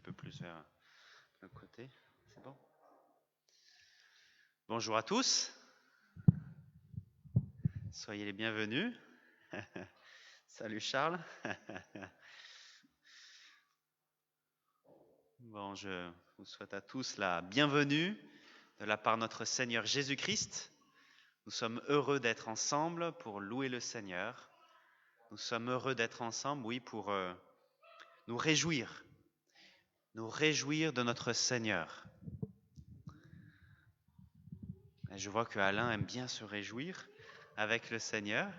peu plus vers le côté. C'est bon? Bonjour à tous. Soyez les bienvenus. Salut Charles. Bon, je vous souhaite à tous la bienvenue de la part de notre Seigneur Jésus-Christ. Nous sommes heureux d'être ensemble pour louer le Seigneur. Nous sommes heureux d'être ensemble, oui, pour nous réjouir de notre Seigneur. Et je vois que Alain aime bien se réjouir avec le Seigneur.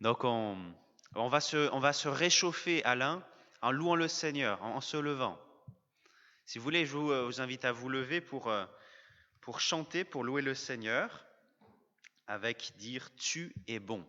Donc on va se réchauffer, Alain, en louant le Seigneur, en se levant. Si vous voulez, je vous invite à vous lever pour chanter, pour louer le Seigneur, avec dire « Tu es bon ».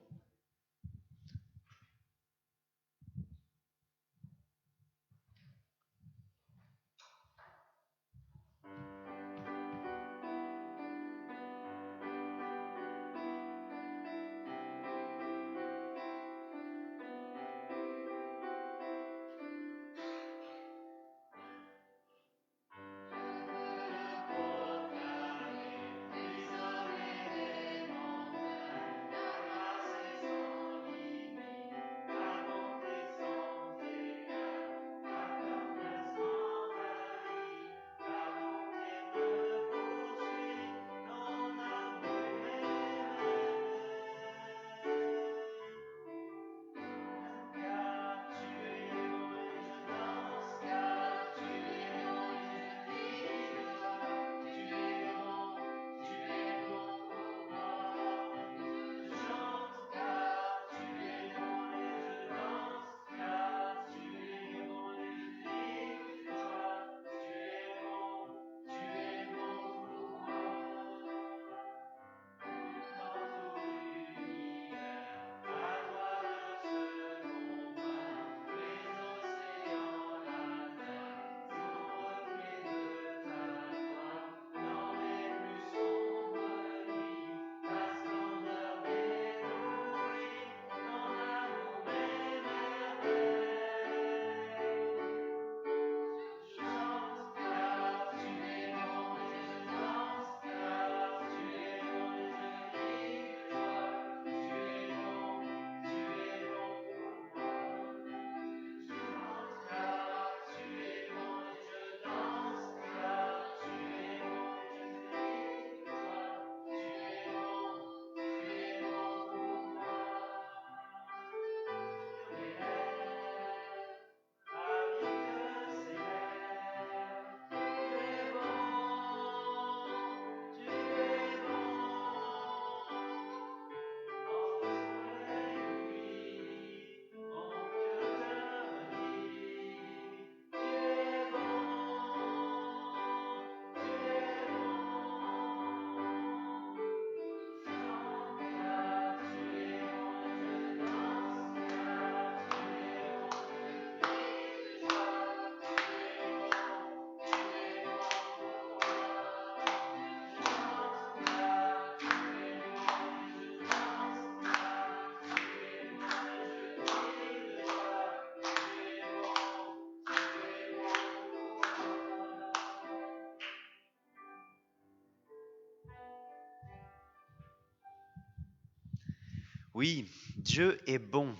Oui, Dieu est bon.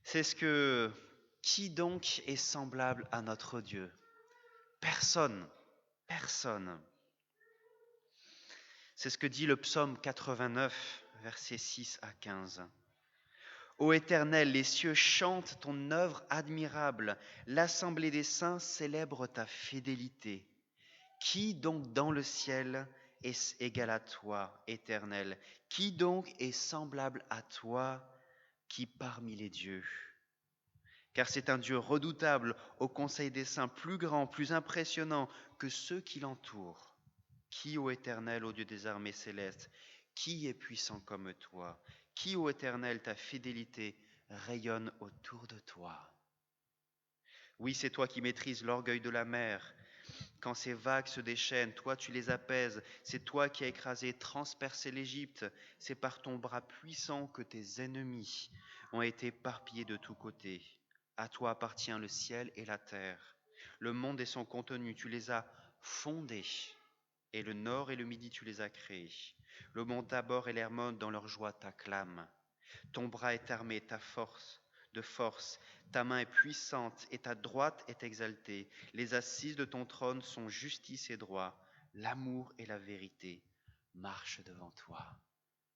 C'est ce que... Qui donc est semblable à notre Dieu? Personne. Personne. C'est ce que dit le psaume 89, versets 6 à 15. Ô Éternel, les cieux chantent ton œuvre admirable. L'assemblée des saints célèbre ta fidélité. Qui donc dans le ciel est égal à toi, Éternel? Qui donc est semblable à toi, qui parmi les dieux? Car c'est un Dieu redoutable, au conseil des saints, plus grand, plus impressionnant que ceux qui l'entourent. Qui, ô Éternel, ô Dieu des armées célestes, qui est puissant comme toi? Qui, ô Éternel, ta fidélité rayonne autour de toi? Oui, c'est toi qui maîtrises l'orgueil de la mer. Quand ces vagues se déchaînent, toi tu les apaises. C'est toi qui as écrasé, transpercé l'Égypte. C'est par ton bras puissant que tes ennemis ont été éparpillés de tous côtés. À toi appartient le ciel et la terre. Le monde et son contenu, tu les as fondés. Et le nord et le midi, tu les as créés. Le mont Tabor et l'Hermon, dans leur joie, t'acclament. Ton bras est armé, ta force de force. Ta main est puissante et ta droite est exaltée. Les assises de ton trône sont justice et droit. L'amour et la vérité marchent devant toi.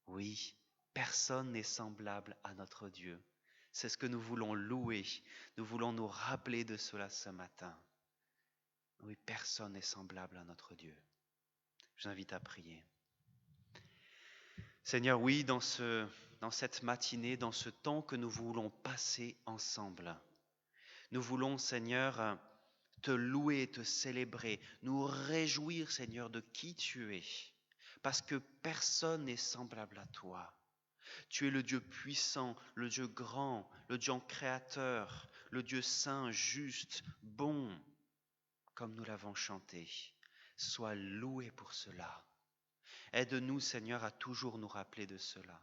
Oui, personne n'est semblable à notre Dieu. C'est ce que nous voulons louer. Nous voulons nous rappeler de cela ce matin. Oui, personne n'est semblable à notre Dieu. Je vous invite à prier. Seigneur, oui, dans cette matinée, dans ce temps que nous voulons passer ensemble, nous voulons, Seigneur, te louer et te célébrer, nous réjouir, Seigneur, de qui tu es, parce que personne n'est semblable à toi. Tu es le Dieu puissant, le Dieu grand, le Dieu créateur, le Dieu saint, juste, bon, comme nous l'avons chanté. Sois loué pour cela. Aide-nous, Seigneur, à toujours nous rappeler de cela,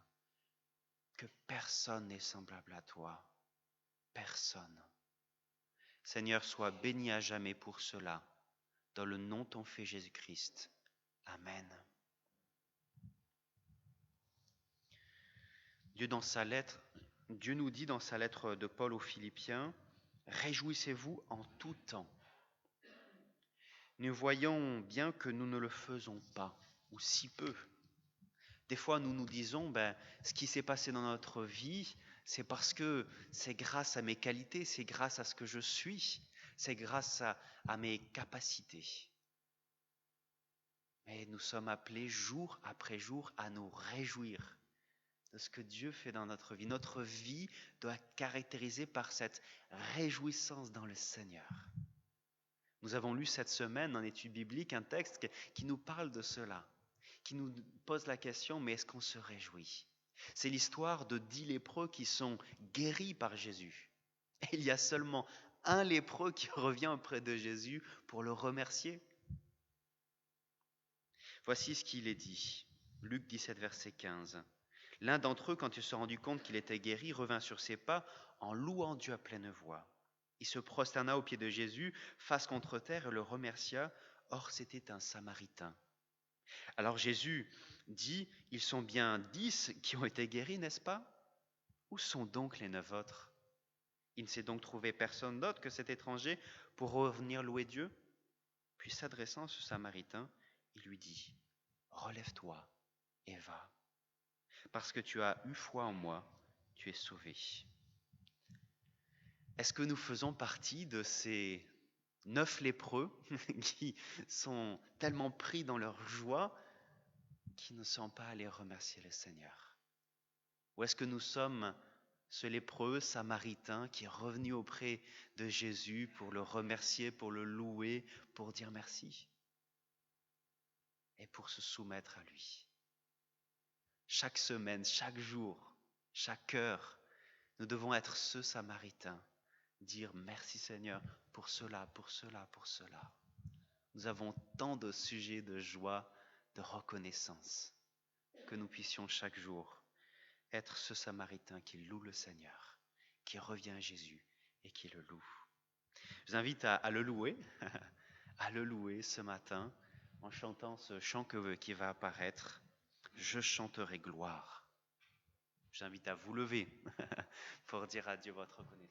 que personne n'est semblable à toi. Personne. Seigneur, sois béni à jamais pour cela, dans le nom de ton Fils Jésus-Christ. Amen. Dieu nous dit dans sa lettre de Paul aux Philippiens, « Réjouissez-vous en tout temps ». Nous voyons bien que nous ne le faisons pas, ou si peu. Des fois, nous nous disons, ce qui s'est passé dans notre vie, c'est parce que c'est grâce à mes qualités, c'est grâce à ce que je suis, c'est grâce à mes capacités. Mais nous sommes appelés jour après jour à nous réjouir de ce que Dieu fait dans notre vie. Notre vie doit être caractérisée par cette réjouissance dans le Seigneur. Nous avons lu cette semaine en étude biblique un texte qui nous parle de cela, qui nous pose la question, mais est-ce qu'on se réjouit ? C'est l'histoire de 10 lépreux qui sont guéris par Jésus. Et il y a seulement un lépreux qui revient auprès de Jésus pour le remercier. Voici ce qu'il est dit. Luc 17, verset 15. L'un d'entre eux, quand il se rendu compte qu'il était guéri, revint sur ses pas en louant Dieu à pleine voix. Il se prosterna aux pieds de Jésus, face contre terre, et le remercia. Or, c'était un Samaritain. Alors Jésus dit, ils sont bien 10 qui ont été guéris, n'est-ce pas ? Où sont donc les 9 autres ? Il ne s'est donc trouvé personne d'autre que cet étranger pour revenir louer Dieu ? Puis s'adressant à ce Samaritain, il lui dit, relève-toi et va. Parce que tu as eu foi en moi, tu es sauvé. Est-ce que nous faisons partie de ces 9 lépreux qui sont tellement pris dans leur joie qu'ils ne sont pas allés remercier le Seigneur ? Ou est-ce que nous sommes ce lépreux samaritain qui est revenu auprès de Jésus pour le remercier, pour le louer, pour dire merci et pour se soumettre à lui ? Chaque semaine, chaque jour, chaque heure, nous devons être ce samaritain, dire merci Seigneur pour cela, pour cela, pour cela. Nous avons tant de sujets de joie, de reconnaissance, que nous puissions chaque jour être ce samaritain qui loue le Seigneur, qui revient à Jésus et qui le loue. Je vous invite à le louer, à le louer ce matin en chantant ce chant qui va apparaître. Je chanterai gloire. J'invite à vous lever pour dire à Dieu votre reconnaissance.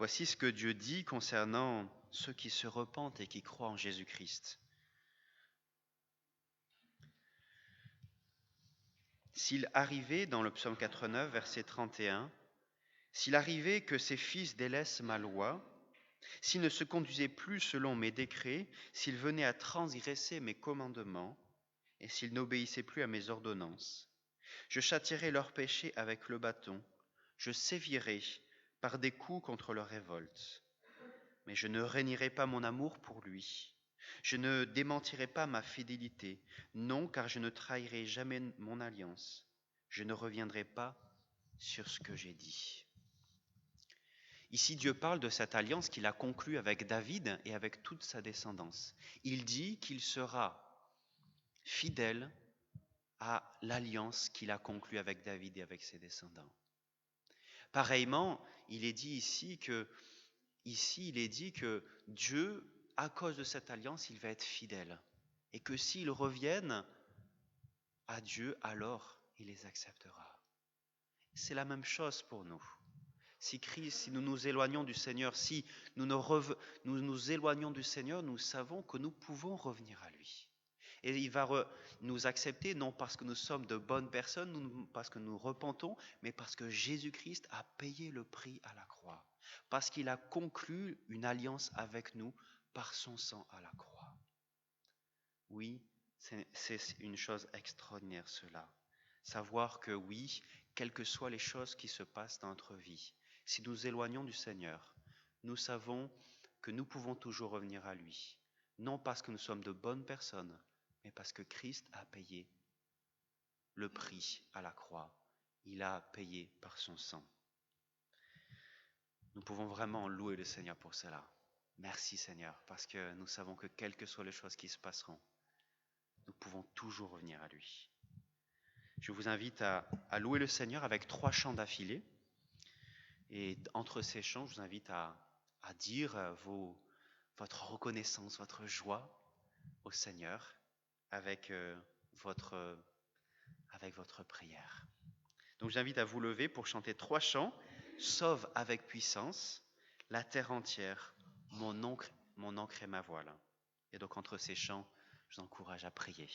Voici ce que Dieu dit concernant ceux qui se repentent et qui croient en Jésus-Christ. S'il arrivait, dans le psaume 89, verset 31, s'il arrivait que ses fils délaissent ma loi, s'ils ne se conduisaient plus selon mes décrets, s'ils venaient à transgresser mes commandements, et s'ils n'obéissaient plus à mes ordonnances, je châtierai leurs péchés avec le bâton, je sévirai par des coups contre leur révolte. Mais je ne rénierai pas mon amour pour lui. Je ne démentirai pas ma fidélité. Non, car je ne trahirai jamais mon alliance. Je ne reviendrai pas sur ce que j'ai dit. Ici, Dieu parle de cette alliance qu'il a conclue avec David et avec toute sa descendance. Il dit qu'il sera fidèle à l'alliance qu'il a conclue avec David et avec ses descendants. Pareillement, il est dit ici que Dieu, à cause de cette alliance, il va être fidèle. Et que s'ils reviennent à Dieu, alors il les acceptera. C'est la même chose pour nous. Si nous nous éloignons du Seigneur, si nous nous éloignons du Seigneur, nous savons que nous pouvons revenir à lui. Et il va nous accepter non parce que nous sommes de bonnes personnes, non parce que nous repentons, mais parce que Jésus-Christ a payé le prix à la croix. Parce qu'il a conclu une alliance avec nous par son sang à la croix. Oui, c'est une chose extraordinaire cela. Savoir que oui, quelles que soient les choses qui se passent dans notre vie, si nous éloignons du Seigneur, nous savons que nous pouvons toujours revenir à lui. Non parce que nous sommes de bonnes personnes, mais parce que Christ a payé le prix à la croix. Il a payé par son sang. Nous pouvons vraiment louer le Seigneur pour cela. Merci Seigneur, parce que nous savons que quelles que soient les choses qui se passeront, nous pouvons toujours revenir à lui. Je vous invite à louer le Seigneur avec 3 chants d'affilée. Et entre ces chants, je vous invite à dire votre reconnaissance, votre joie au Seigneur avec votre prière. Donc j'invite à vous lever pour chanter 3 chants. Sauve avec puissance la terre entière, mon ancre et ma voile. Et donc entre ces chants, je vous encourage à prier.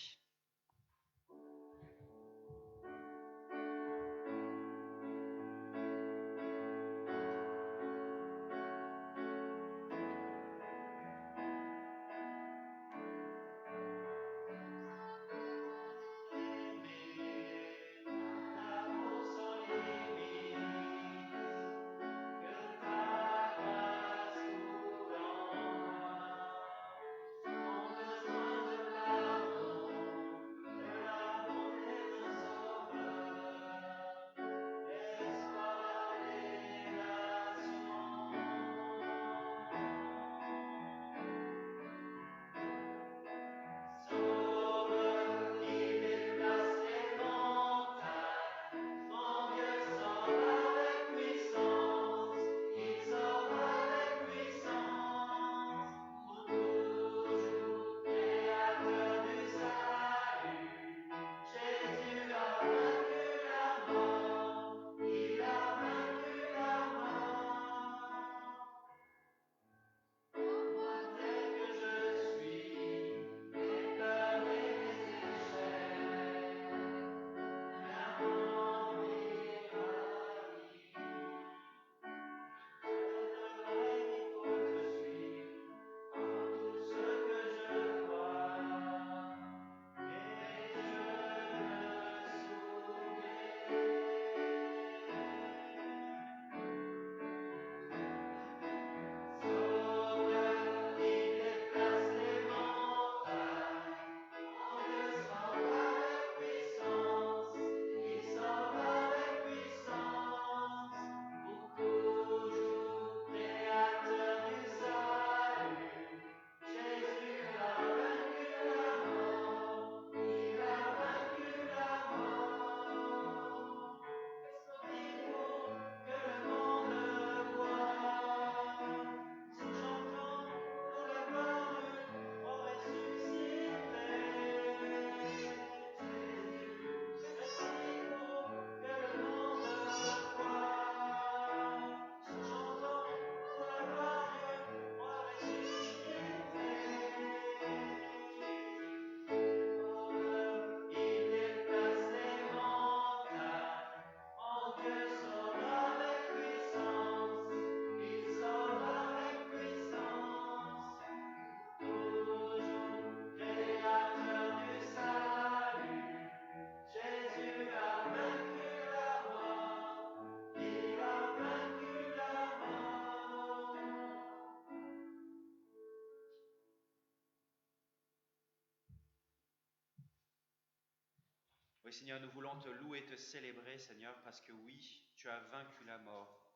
Seigneur, nous voulons te louer, te célébrer, Seigneur, parce que oui, tu as vaincu la mort.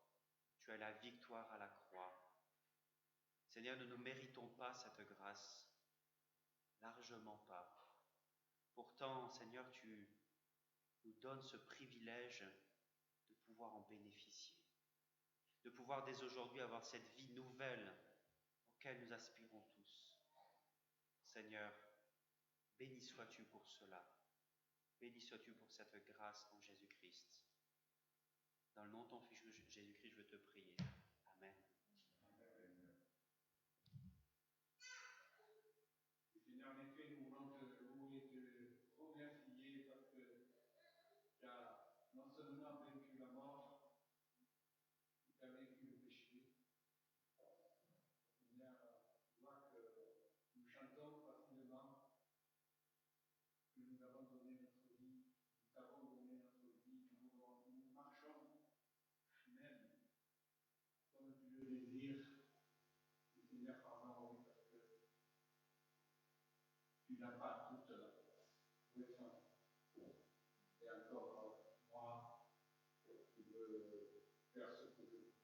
Tu as la victoire à la croix. Seigneur, nous ne méritons pas cette grâce, largement pas. Pourtant, Seigneur, tu nous donnes ce privilège de pouvoir en bénéficier, de pouvoir dès aujourd'hui avoir cette vie nouvelle auquel nous aspirons tous. Seigneur, béni sois-tu pour cela. Béni sois-tu pour cette grâce en Jésus-Christ. Dans le nom de ton Fils Jésus-Christ, je veux te prier. Amen. Seigneur, en effet, nous voulons te louer et te remercier parce que tu as non seulement vaincu la mort, mais tu as vaincu le péché. Seigneur, tu vois que nous chantons facilement, que nous avons donné notre vie, nous avons donné notre vie, nous marchons même comme tu le désires. Seigneur, pardon, oui, parce que tu n'as pas toute la puissance. Et encore, moi, je veux faire ce que je veux.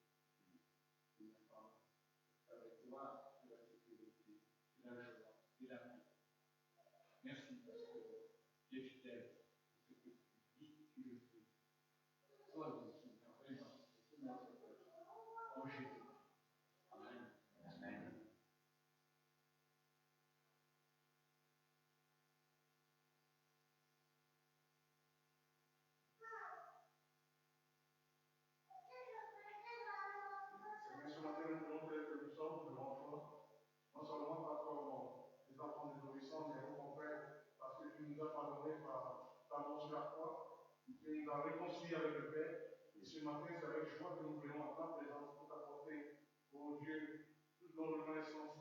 Avec toi, de la sécurité, de la joie, de la paix. Merci parce que tu es fidèle. Ce que tu dis, tu le fais. Sois ici, vraiment, c'est notre cœur. En Jésus. Amen. Amen. Seigneur, ce matin, nous voulons que nous sommes devant toi, non seulement pas comme des enfants désobéissants, mais au contraire, parce que tu nous as pardonné par ta mort sur la croix, tu nous as réconciliés avec le Père, et ce matin, c'est avec joie que nous venons en ta présence pour t'apporter, ô Dieu, toute notre reconnaissance.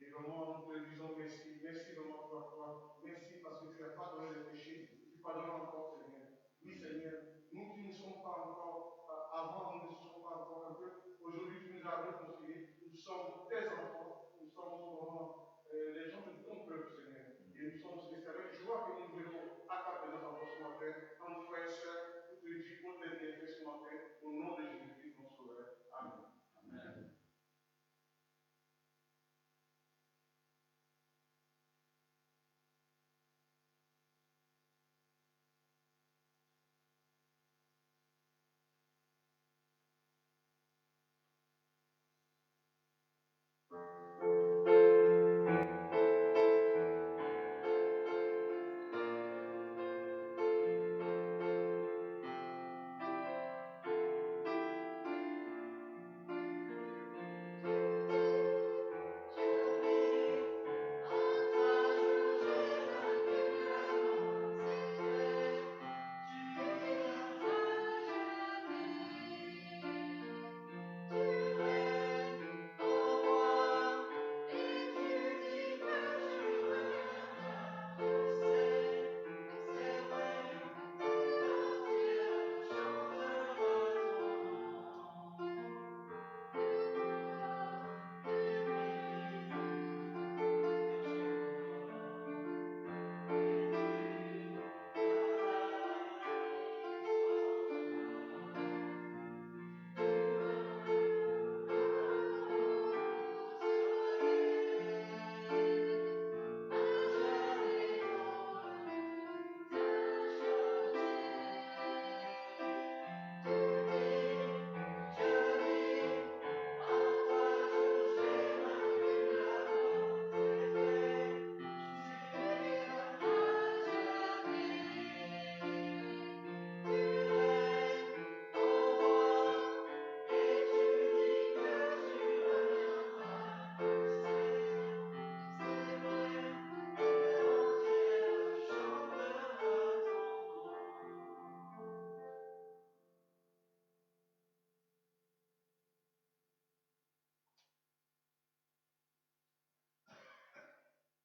Et vraiment, nous te disons merci, merci vraiment pour la croix, merci parce que tu as pardonné les péchés, tu pardonnes encore, Seigneur. Oui, Seigneur, nous qui ne sommes pas encore, avant, nous ne sommes pas encore un peu. Aujourd'hui, tu nous as réconciliés. Nous sommes tes enfants. Nous sommes vraiment les gens de ton peuple, Seigneur. Et nous sommes, c'est avec joie que nous venons à ta présence encore ce matin, en frères et sœurs, pour te dire qu'on t'est bienfait ce matin, au nom de Jésus-Christ, mon Sauveur. Amen. Amen.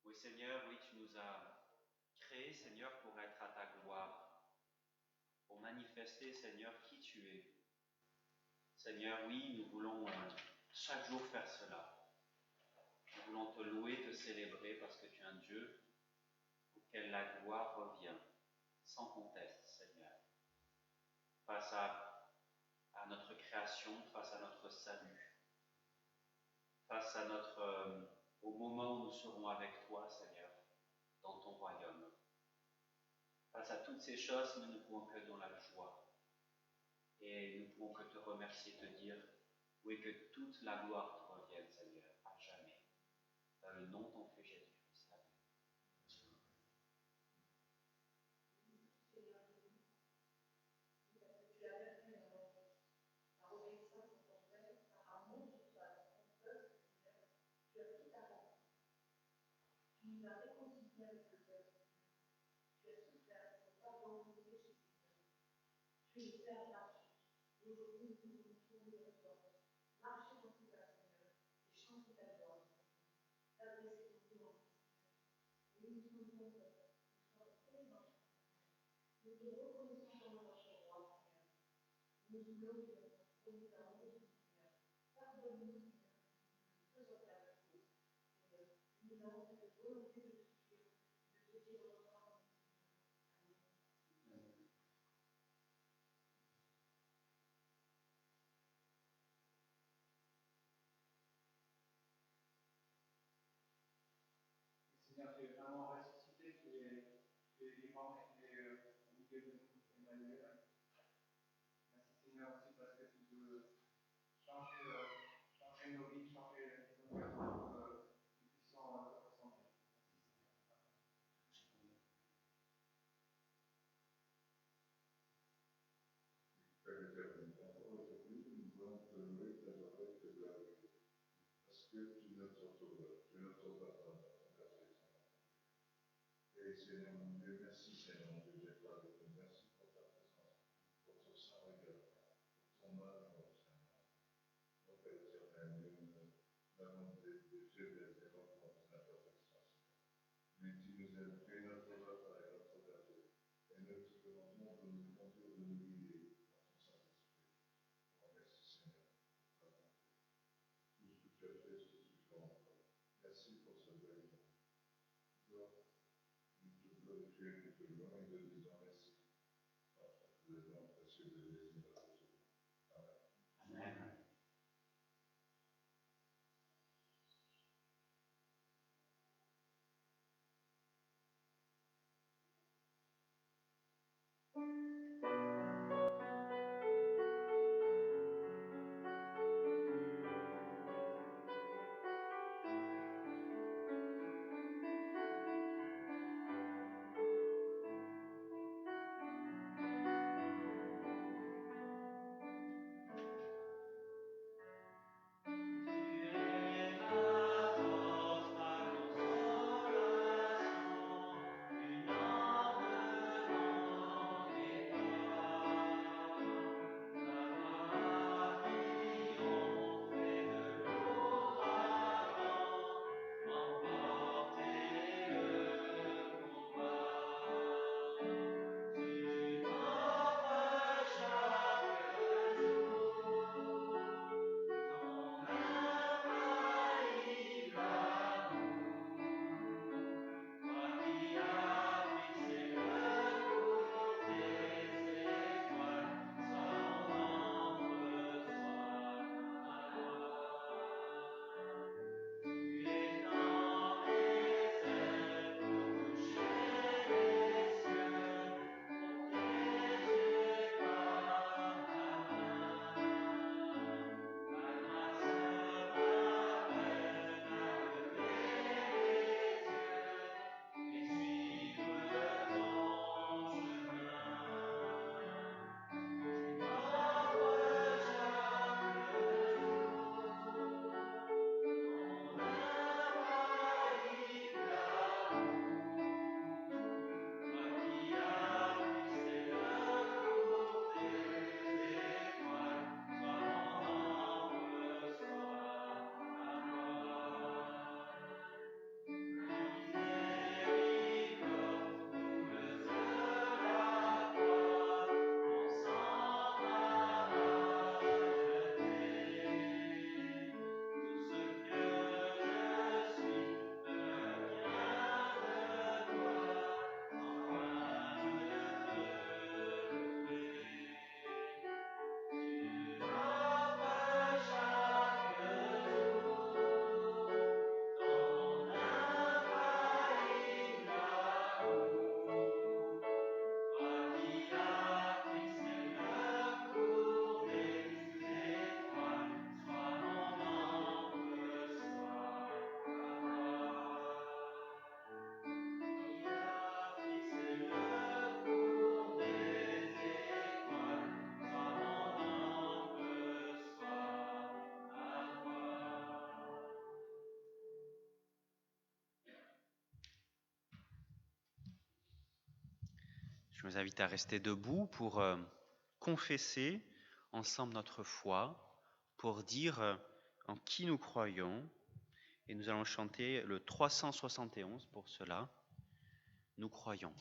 Oui, Seigneur, oui, tu nous as créés, Seigneur, pour être à ta gloire, pour manifester, Seigneur, qui tu es. Seigneur, oui, nous voulons chaque jour faire cela. Nous voulons te louer, te célébrer parce que tu es un Dieu auquel la gloire revient. sans conteste, Seigneur, face à notre création, face à notre salut, face à au moment où nous serons avec toi, Seigneur, dans ton royaume. Face à toutes ces choses, nous ne pouvons que dans la joie. Et nous pouvons que te remercier, te dire, oui, que toute la gloire te revienne, Seigneur, à jamais. Dans le nom de ton Fils Jésus-Christ. Amen. Seigneur, tu es vraiment ressuscité, tu es vivant et tu es au milieu de nous, Emmanuel. Merci Seigneur aussi parce que tu veux changer nos vies, changer nos cœurs pour que nous puissions te ressembler. Père éternel, encore aujourd'hui, nous voulons te louer, t'adorer, te glorifier. Parce que tu es notre sauveur, tu es notre pardon, notre perfection. Et Seigneur mon Dieu, merci Seigneur mon Dieu, j'ai pas de toi. Merci pour ta présence, pour ton sang regard, pour ton amour, Seigneur. Mon Père éternel, nous avons des faiblesses, des manquements, des imperfections. Mais tu nous aimes, tu es notre papa et notre berger. Et nous te demandons de nous conduire, de nous guider dans ton Saint-Esprit. Merci Seigneur. Tout ce que tu as fait, ce que tu fais encore. Merci pour ce bel moment. Nous te glorifions, nous te louons et te disons merci. Parce que le nom précieux de Jésus notre Sauveur. Amen. Amen. Je vous invite à rester debout pour confesser ensemble notre foi, pour dire en qui nous croyons. Et nous allons chanter le 371 pour cela. Nous croyons.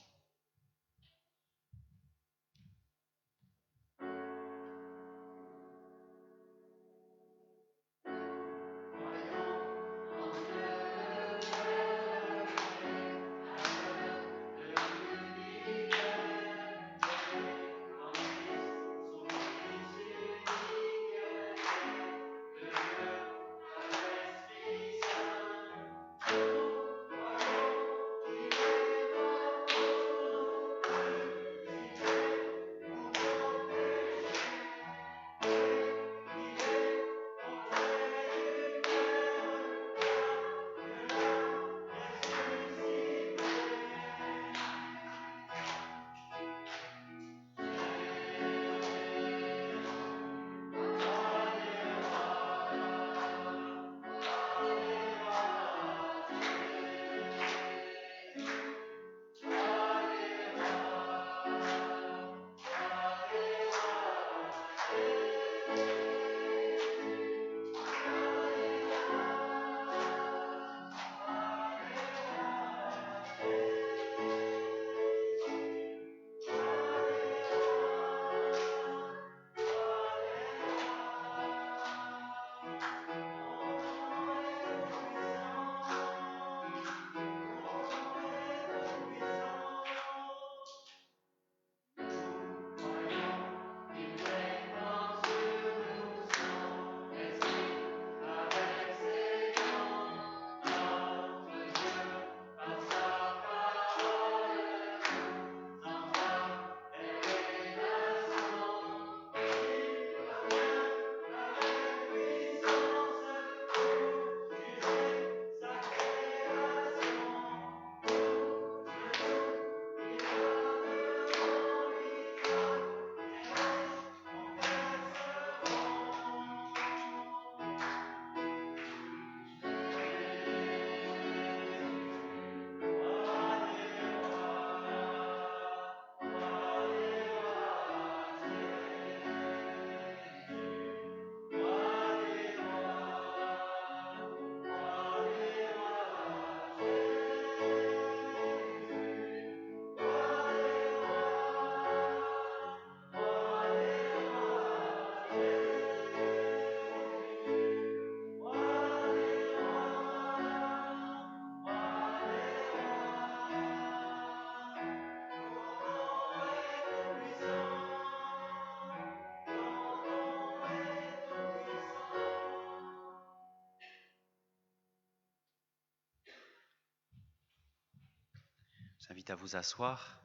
Je vous invite à vous asseoir.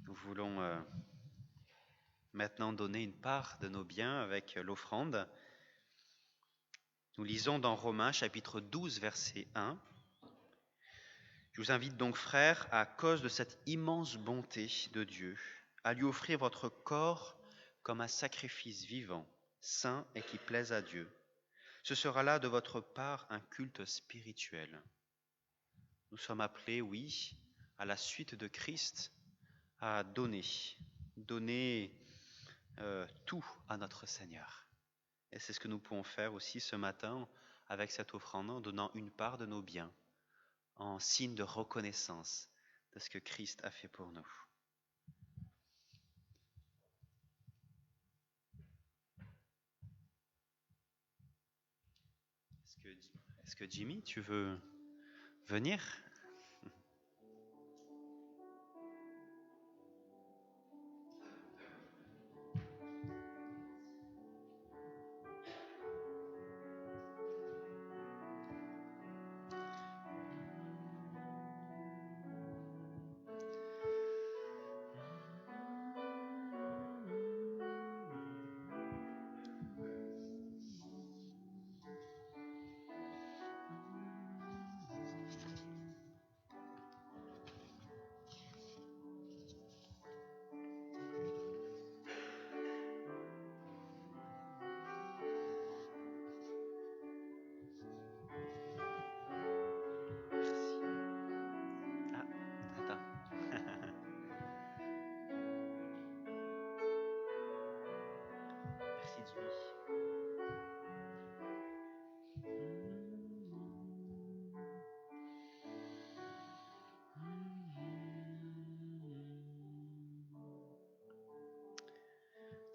Nous voulons maintenant donner une part de nos biens avec l'offrande. Nous lisons dans Romains chapitre 12, verset 1. Je vous invite donc, frères, à cause de cette immense bonté de Dieu, à lui offrir votre corps comme un sacrifice vivant, saint et qui plaise à Dieu. Ce sera là de votre part un culte spirituel. Nous sommes appelés, oui, à la suite de Christ, à donner tout à notre Seigneur. Et c'est ce que nous pouvons faire aussi ce matin avec cette offrande, en donnant une part de nos biens, en signe de reconnaissance de ce que Christ a fait pour nous. Est-ce que Jimmy, tu veux venir ?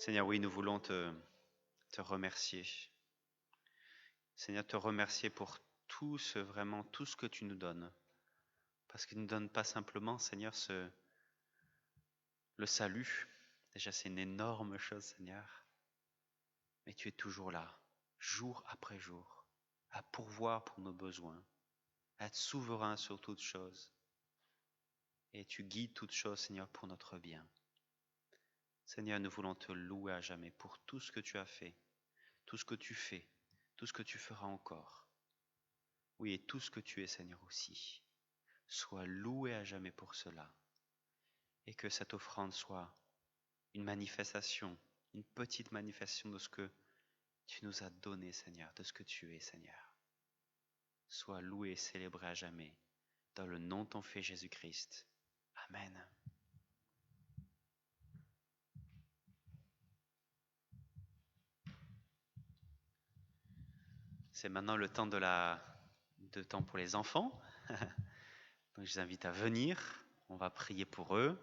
Seigneur, oui, nous voulons te remercier. Seigneur, te remercier pour vraiment tout ce que tu nous donnes. Parce que tu ne nous donnes pas simplement, Seigneur, le salut. Déjà, c'est une énorme chose, Seigneur. Mais tu es toujours là, jour après jour, à pourvoir pour nos besoins, à être souverain sur toutes choses. Et tu guides toutes choses, Seigneur, pour notre bien. Seigneur, nous voulons te louer à jamais pour tout ce que tu as fait, tout ce que tu fais, tout ce que tu feras encore. Oui, et tout ce que tu es, Seigneur, aussi. Sois loué à jamais pour cela. Et que cette offrande soit une manifestation, une petite manifestation de ce que tu nous as donné, Seigneur, de ce que tu es, Seigneur. Sois loué et célébré à jamais. Dans le nom de ton Fils Jésus-Christ. Amen. C'est maintenant le temps de temps pour les enfants. Donc je les invite à venir. On va prier pour eux.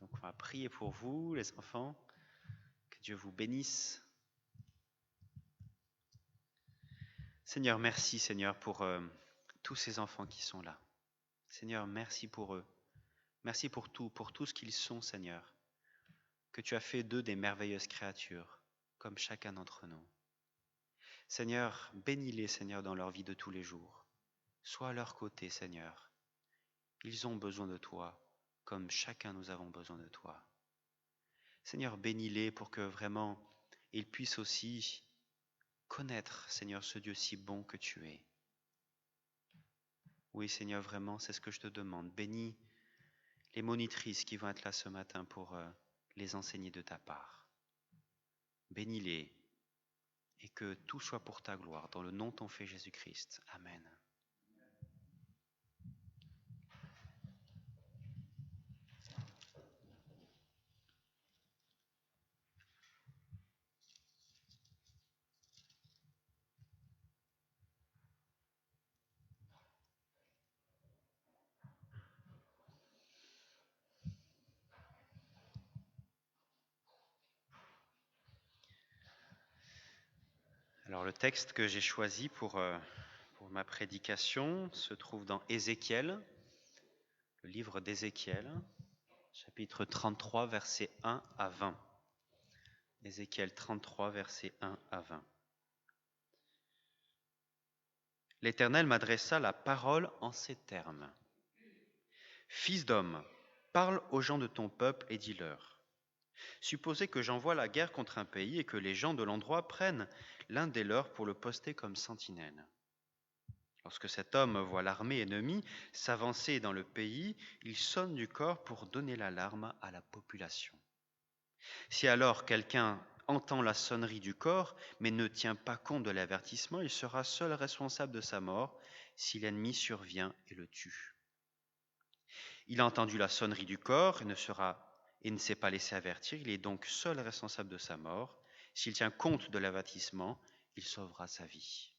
Donc on va prier pour vous, les enfants. Que Dieu vous bénisse. Seigneur, merci Seigneur pour tous ces enfants qui sont là. Seigneur, merci pour eux. Merci pour tout ce qu'ils sont, Seigneur. Que tu as fait d'eux des merveilleuses créatures, comme chacun d'entre nous. Seigneur, bénis-les, Seigneur, dans leur vie de tous les jours. Sois à leur côté, Seigneur. Ils ont besoin de toi, comme chacun nous avons besoin de toi. Seigneur, bénis-les pour que vraiment ils puissent aussi connaître, Seigneur, ce Dieu si bon que tu es. Oui, Seigneur, vraiment, c'est ce que je te demande. Bénis les monitrices qui vont être là ce matin pour les enseigner de ta part. Bénis-les et que tout soit pour ta gloire. Dans le nom de ton Fils Jésus-Christ. Amen. Alors le texte que j'ai choisi pour ma prédication se trouve dans Ézéchiel, le livre d'Ézéchiel, chapitre 33, versets 1 à 20. Ézéchiel 33, versets 1 à 20. L'Éternel m'adressa la parole en ces termes. Fils d'homme, parle aux gens de ton peuple et dis-leur. Supposez que j'envoie la guerre contre un pays et que les gens de l'endroit prennent l'un des leurs pour le poster comme sentinelle. Lorsque cet homme voit l'armée ennemie s'avancer dans le pays, il sonne du corps pour donner l'alarme à la population. Si alors quelqu'un entend la sonnerie du corps, mais ne tient pas compte de l'avertissement, il sera seul responsable de sa mort si l'ennemi survient et le tue. Il a entendu la sonnerie du corps et ne s'est pas laissé avertir, il est donc seul responsable de sa mort. S'il tient compte de l'avertissement, il sauvera sa vie.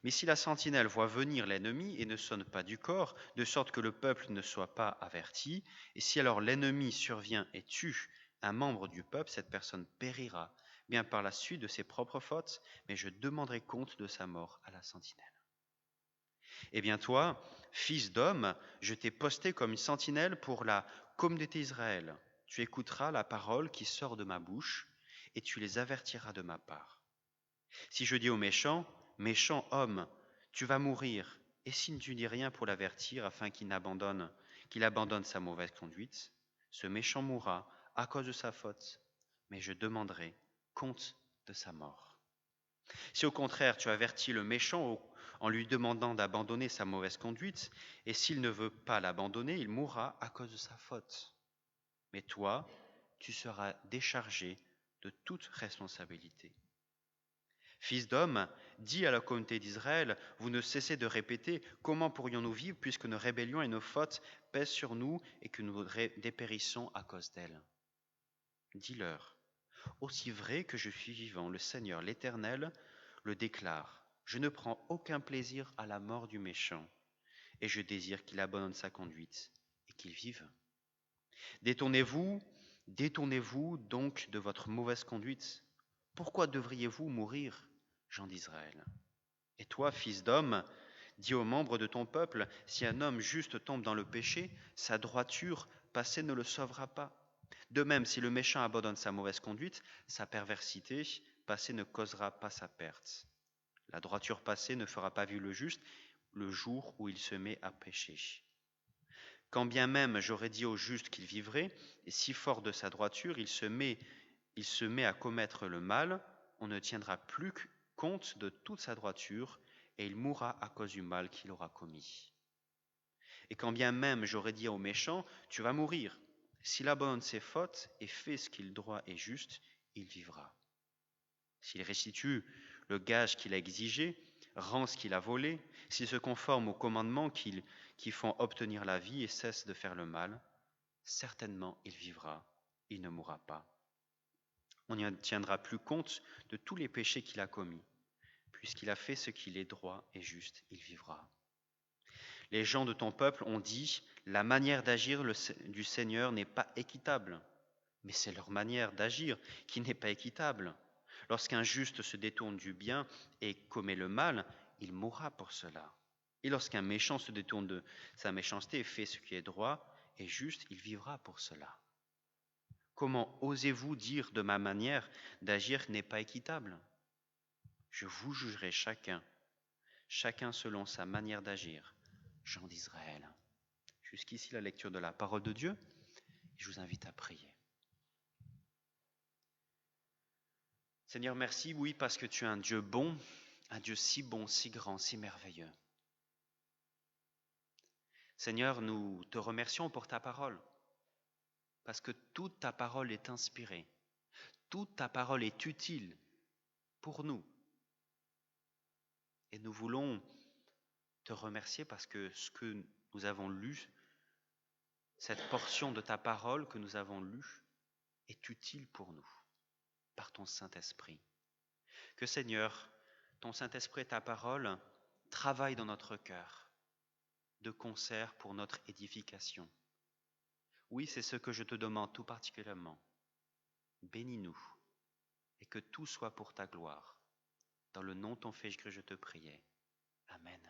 Mais si la sentinelle voit venir l'ennemi et ne sonne pas du corps, de sorte que le peuple ne soit pas averti, et si alors l'ennemi survient et tue un membre du peuple, cette personne périra, bien par la suite de ses propres fautes, mais je demanderai compte de sa mort à la sentinelle. Eh bien toi, fils d'homme, je t'ai posté comme une sentinelle pour la communauté d'Israël. Tu écouteras la parole qui sort de ma bouche, et tu les avertiras de ma part. Si je dis au méchant, méchant homme, tu vas mourir, et si tu ne dis rien pour l'avertir afin qu'il abandonne sa mauvaise conduite, ce méchant mourra à cause de sa faute, mais je demanderai compte de sa mort. Si au contraire tu avertis le méchant en lui demandant d'abandonner sa mauvaise conduite, et s'il ne veut pas l'abandonner, il mourra à cause de sa faute. Mais toi, tu seras déchargé de toute responsabilité. Fils d'homme, dis à la communauté d'Israël, vous ne cessez de répéter, comment pourrions-nous vivre puisque nos rébellions et nos fautes pèsent sur nous et que nous dépérissons à cause d'elles? Dis-leur, Aussi vrai que je suis vivant, le Seigneur, l'Éternel, le déclare. Je ne prends aucun plaisir à la mort du méchant, et je désire qu'il abandonne sa conduite et qu'il vive. Détournez-vous, détournez-vous donc de votre mauvaise conduite. Pourquoi devriez-vous mourir, gens d'Israël? Et toi, fils d'homme, dis aux membres de ton peuple, si un homme juste tombe dans le péché, sa droiture passée ne le sauvera pas. De même, si le méchant abandonne sa mauvaise conduite, sa perversité passée ne causera pas sa perte. La droiture passée ne fera pas vivre le juste le jour où il se met à pécher. Quand bien même j'aurais dit au juste qu'il vivrait, et si fort de sa droiture il se met à commettre le mal, on ne tiendra plus compte de toute sa droiture, et il mourra à cause du mal qu'il aura commis. Et quand bien même j'aurais dit au méchant, tu vas mourir, s'il abandonne ses fautes et fait ce qu'il est droit et juste, il vivra. S'il restitue le gage qu'il a exigé, rend ce qu'il a volé, s'il se conforme aux commandements qui font obtenir la vie et cesse de faire le mal, certainement il vivra, il ne mourra pas. On ne tiendra plus compte de tous les péchés qu'il a commis. Puisqu'il a fait ce qu'il est droit et juste, il vivra. Les gens de ton peuple ont dit, la manière d'agir du Seigneur n'est pas équitable. Mais c'est leur manière d'agir qui n'est pas équitable. Lorsqu'un juste se détourne du bien et commet le mal, il mourra pour cela. Et lorsqu'un méchant se détourne de sa méchanceté et fait ce qui est droit et juste, il vivra pour cela. Comment osez-vous dire de ma manière d'agir n'est pas équitable? Je vous jugerai chacun selon sa manière d'agir, gens d'Israël. Jusqu'ici la lecture de la parole de Dieu. Je vous invite à prier. Seigneur, merci, oui, parce que tu es un Dieu bon, un Dieu si bon, si grand, si merveilleux. Seigneur, nous te remercions pour ta parole, parce que toute ta parole est inspirée, toute ta parole est utile pour nous. Et nous voulons te remercier parce que ce que nous avons lu, cette portion de ta parole que nous avons lue, est utile pour nous, par ton Saint-Esprit. Que Seigneur, ton Saint-Esprit et ta parole travaillent dans notre cœur, de concert pour notre édification. Oui, c'est ce que je te demande tout particulièrement. Bénis-nous et que tout soit pour ta gloire. Dans le nom de ton Fils que je te priais. Amen.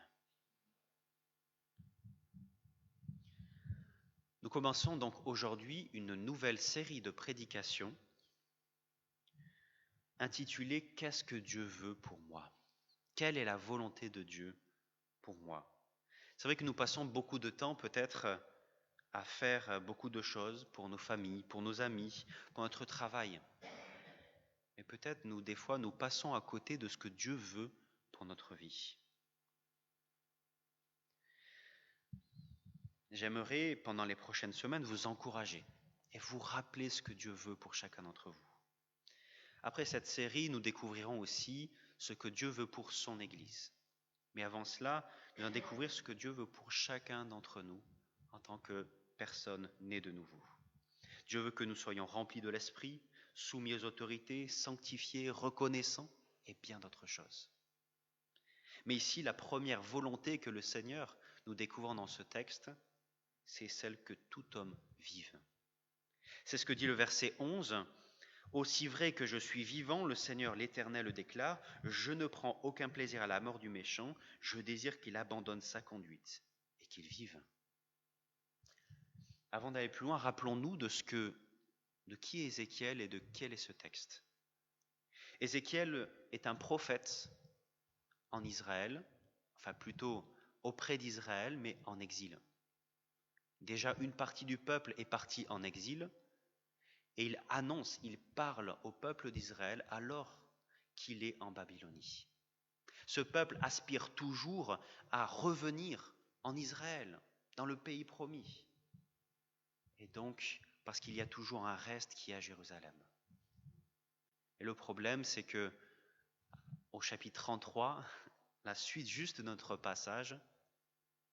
Nous commençons donc aujourd'hui une nouvelle série de prédications intitulée « Qu'est-ce que Dieu veut pour moi ?» Quelle est la volonté de Dieu pour moi? C'est vrai que nous passons beaucoup de temps peut-être à faire beaucoup de choses pour nos familles, pour nos amis, pour notre travail. Mais peut-être des fois, nous passons à côté de ce que Dieu veut pour notre vie. J'aimerais, pendant les prochaines semaines, vous encourager et vous rappeler ce que Dieu veut pour chacun d'entre vous. Après cette série, nous découvrirons aussi ce que Dieu veut pour son Église. Mais avant cela, nous allons découvrir ce que Dieu veut pour chacun d'entre nous en tant que personne née de nouveau. Dieu veut que nous soyons remplis de l'Esprit, soumis aux autorités, sanctifiés, reconnaissants et bien d'autres choses. Mais ici, la première volonté que le Seigneur nous découvre dans ce texte, c'est celle que tout homme vive. C'est ce que dit le verset 11. « Aussi vrai que je suis vivant, le Seigneur l'Éternel le déclare, je ne prends aucun plaisir à la mort du méchant, je désire qu'il abandonne sa conduite et qu'il vive. » Avant d'aller plus loin, rappelons-nous de qui est Ézéchiel et de quel est ce texte. Ézéchiel est un prophète en Israël, enfin plutôt auprès d'Israël, mais en exil. Déjà, une partie du peuple est partie en exil, et il parle au peuple d'Israël alors qu'il est en Babylonie. Ce peuple aspire toujours à revenir en Israël, dans le pays promis. Et donc, parce qu'il y a toujours un reste qui est à Jérusalem. Et le problème, c'est que au chapitre 33, la suite juste de notre passage,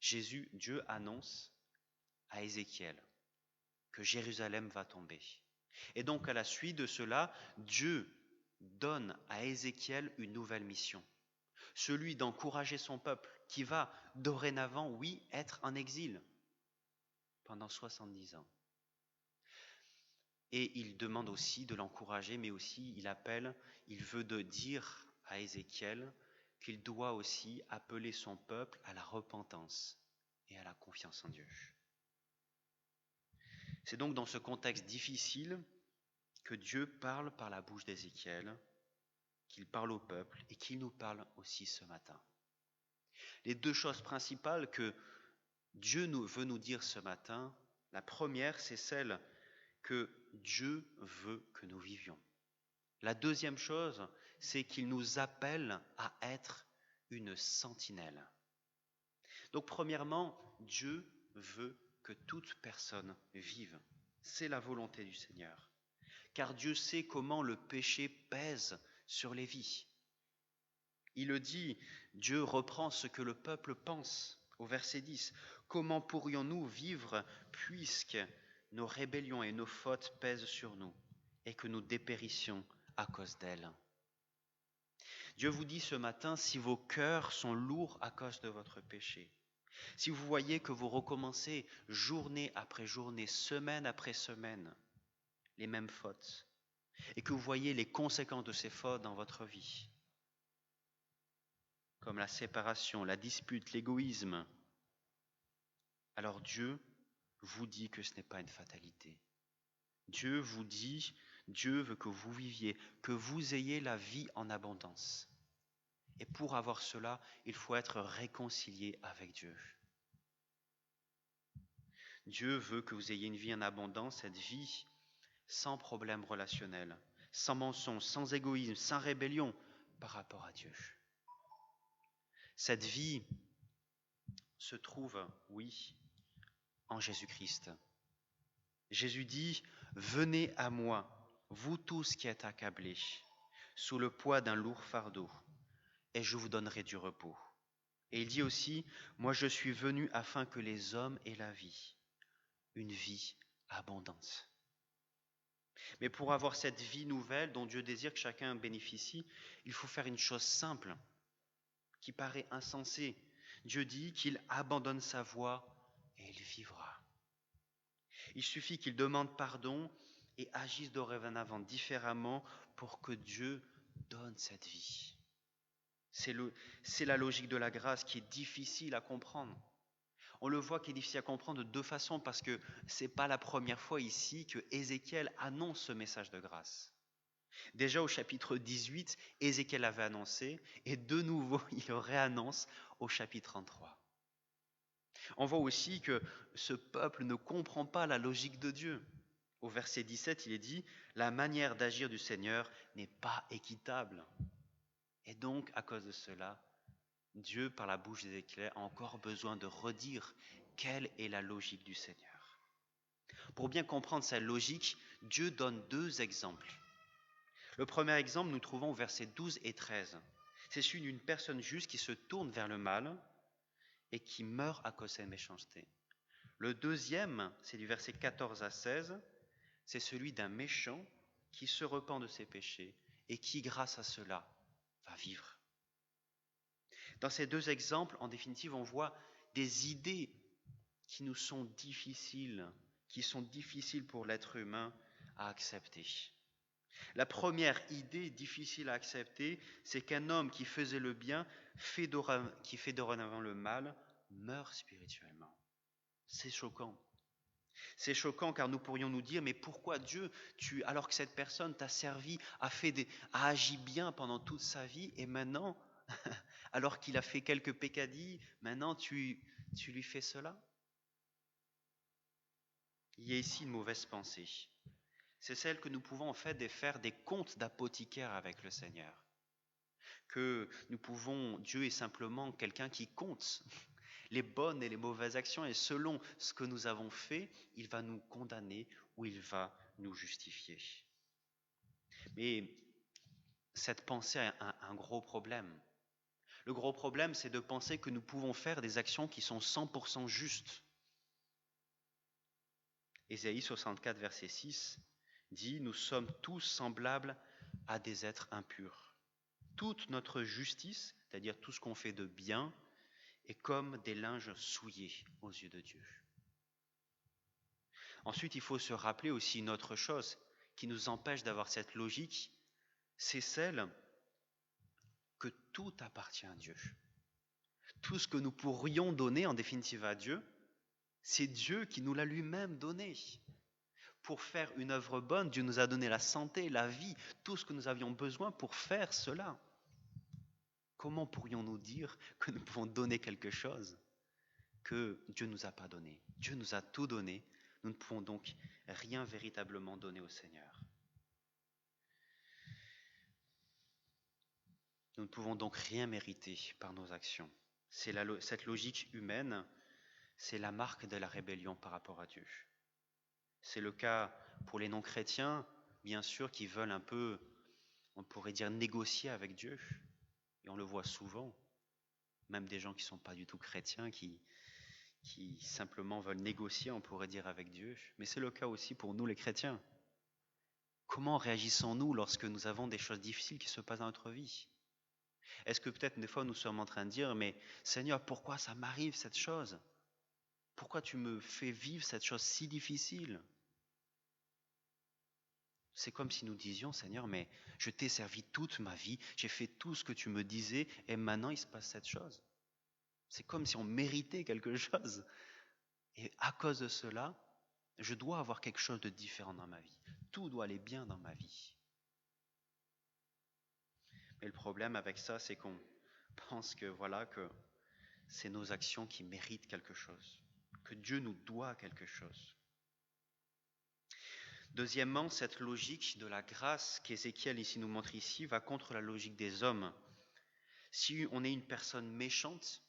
Dieu annonce à Ézéchiel que Jérusalem va tomber. Et donc à la suite de cela, Dieu donne à Ézéchiel une nouvelle mission, celui d'encourager son peuple qui va dorénavant, oui, être en exil pendant 70 ans. Et il demande aussi de l'encourager, mais aussi il veut dire à Ézéchiel qu'il doit aussi appeler son peuple à la repentance et à la confiance en Dieu. C'est donc dans ce contexte difficile que Dieu parle par la bouche d'Ézéchiel, qu'il parle au peuple et qu'il nous parle aussi ce matin. Les deux choses principales que Dieu veut nous dire ce matin, la première, c'est celle que Dieu veut que nous vivions. La deuxième chose, c'est qu'il nous appelle à être une sentinelle. Donc premièrement, Dieu veut que toute personne vive. C'est la volonté du Seigneur. Car Dieu sait comment le péché pèse sur les vies. Il le dit, Dieu reprend ce que le peuple pense au verset 10. Comment pourrions-nous vivre puisque nos rébellions et nos fautes pèsent sur nous et que nous dépérissions à cause d'elles? Dieu vous dit ce matin, si vos cœurs sont lourds à cause de votre péché, si vous voyez que vous recommencez journée après journée, semaine après semaine, les mêmes fautes, et que vous voyez les conséquences de ces fautes dans votre vie, comme la séparation, la dispute, l'égoïsme, alors Dieu vous dit que ce n'est pas une fatalité. Dieu vous dit, Dieu veut que vous viviez, que vous ayez la vie en abondance. Et pour avoir cela, il faut être réconcilié avec Dieu. Dieu veut que vous ayez une vie en abondance, cette vie sans problème relationnel, sans mensonge, sans égoïsme, sans rébellion par rapport à Dieu. Cette vie se trouve, oui, en Jésus-Christ. Jésus dit, « Venez à moi, vous tous qui êtes accablés, sous le poids d'un lourd fardeau, et je vous donnerai du repos. » Et il dit aussi, « Moi je suis venu afin que les hommes aient la vie, une vie abondante. » Mais pour avoir cette vie nouvelle dont Dieu désire que chacun bénéficie, il faut faire une chose simple, qui paraît insensée. Dieu dit qu'il abandonne sa voie et il vivra. Il suffit qu'il demande pardon et agisse dorénavant différemment pour que Dieu donne cette vie. C'est la logique de la grâce qui est difficile à comprendre. On le voit qui est difficile à comprendre de deux façons parce que ce n'est pas la première fois ici que Ézéchiel annonce ce message de grâce. Déjà au chapitre 18, Ézéchiel avait annoncé et de nouveau il le réannonce au chapitre 33. On voit aussi que ce peuple ne comprend pas la logique de Dieu. Au verset 17, il est dit « La manière d'agir du Seigneur n'est pas équitable. » Et donc, à cause de cela, Dieu, par la bouche d'Ézéchiel, a encore besoin de redire quelle est la logique du Seigneur. Pour bien comprendre sa logique, Dieu donne deux exemples. Le premier exemple, nous trouvons au verset 12 et 13. C'est celui d'une personne juste qui se tourne vers le mal et qui meurt à cause de sa méchanceté. Le deuxième, c'est du verset 14 à 16, c'est celui d'un méchant qui se repent de ses péchés et qui, grâce à cela, va vivre. Dans ces deux exemples, en définitive, on voit des idées qui nous sont difficiles, pour l'être humain à accepter. La première idée difficile à accepter, c'est qu'un homme qui faisait le bien, qui fait dorénavant le mal, meurt spirituellement. C'est choquant. C'est choquant car nous pourrions nous dire, mais pourquoi Dieu, alors que cette personne t'a servi, a agi bien pendant toute sa vie, et maintenant, alors qu'il a fait quelques peccadilles, maintenant tu lui fais cela? Il y a ici une mauvaise pensée. C'est celle que nous pouvons en fait faire des comptes d'apothicaire avec le Seigneur. Que nous pouvons, Dieu est simplement quelqu'un qui compte les bonnes et les mauvaises actions, et selon ce que nous avons fait, il va nous condamner ou il va nous justifier. Mais cette pensée a un gros problème. Le gros problème, c'est de penser que nous pouvons faire des actions qui sont 100% justes. Ésaïe 64, verset 6, dit « Nous sommes tous semblables à des êtres impurs. Toute notre justice, c'est-à-dire tout ce qu'on fait de bien, est comme des linges souillés aux yeux de Dieu. » Ensuite, il faut se rappeler aussi une autre chose qui nous empêche d'avoir cette logique, c'est celle que tout appartient à Dieu. Tout ce que nous pourrions donner en définitive à Dieu, c'est Dieu qui nous l'a lui-même donné. Pour faire une œuvre bonne, Dieu nous a donné la santé, la vie, tout ce que nous avions besoin pour faire cela. Comment pourrions-nous dire que nous pouvons donner quelque chose que Dieu ne nous a pas donné? Dieu nous a tout donné, nous ne pouvons donc rien véritablement donner au Seigneur. Nous ne pouvons donc rien mériter par nos actions. Cette logique humaine, c'est la marque de la rébellion par rapport à Dieu. C'est le cas pour les non-chrétiens, bien sûr, qui veulent un peu, on pourrait dire, négocier avec Dieu. Et on le voit souvent, même des gens qui ne sont pas du tout chrétiens, qui simplement veulent négocier, on pourrait dire, avec Dieu. Mais c'est le cas aussi pour nous les chrétiens. Comment réagissons-nous lorsque nous avons des choses difficiles qui se passent dans notre vie? Est-ce que peut-être des fois nous sommes en train de dire « Mais Seigneur, pourquoi ça m'arrive cette chose? Pourquoi tu me fais vivre cette chose si difficile ?» C'est comme si nous disions « Seigneur, mais je t'ai servi toute ma vie, j'ai fait tout ce que tu me disais et maintenant il se passe cette chose. » C'est comme si on méritait quelque chose. Et à cause de cela, je dois avoir quelque chose de différent dans ma vie. Tout doit aller bien dans ma vie. Mais le problème avec ça, c'est qu'on pense que c'est nos actions qui méritent quelque chose, que Dieu nous doit quelque chose. Deuxièmement, cette logique de la grâce qu'Ézéchiel ici nous montre ici va contre la logique des hommes. Si on est une personne méchante,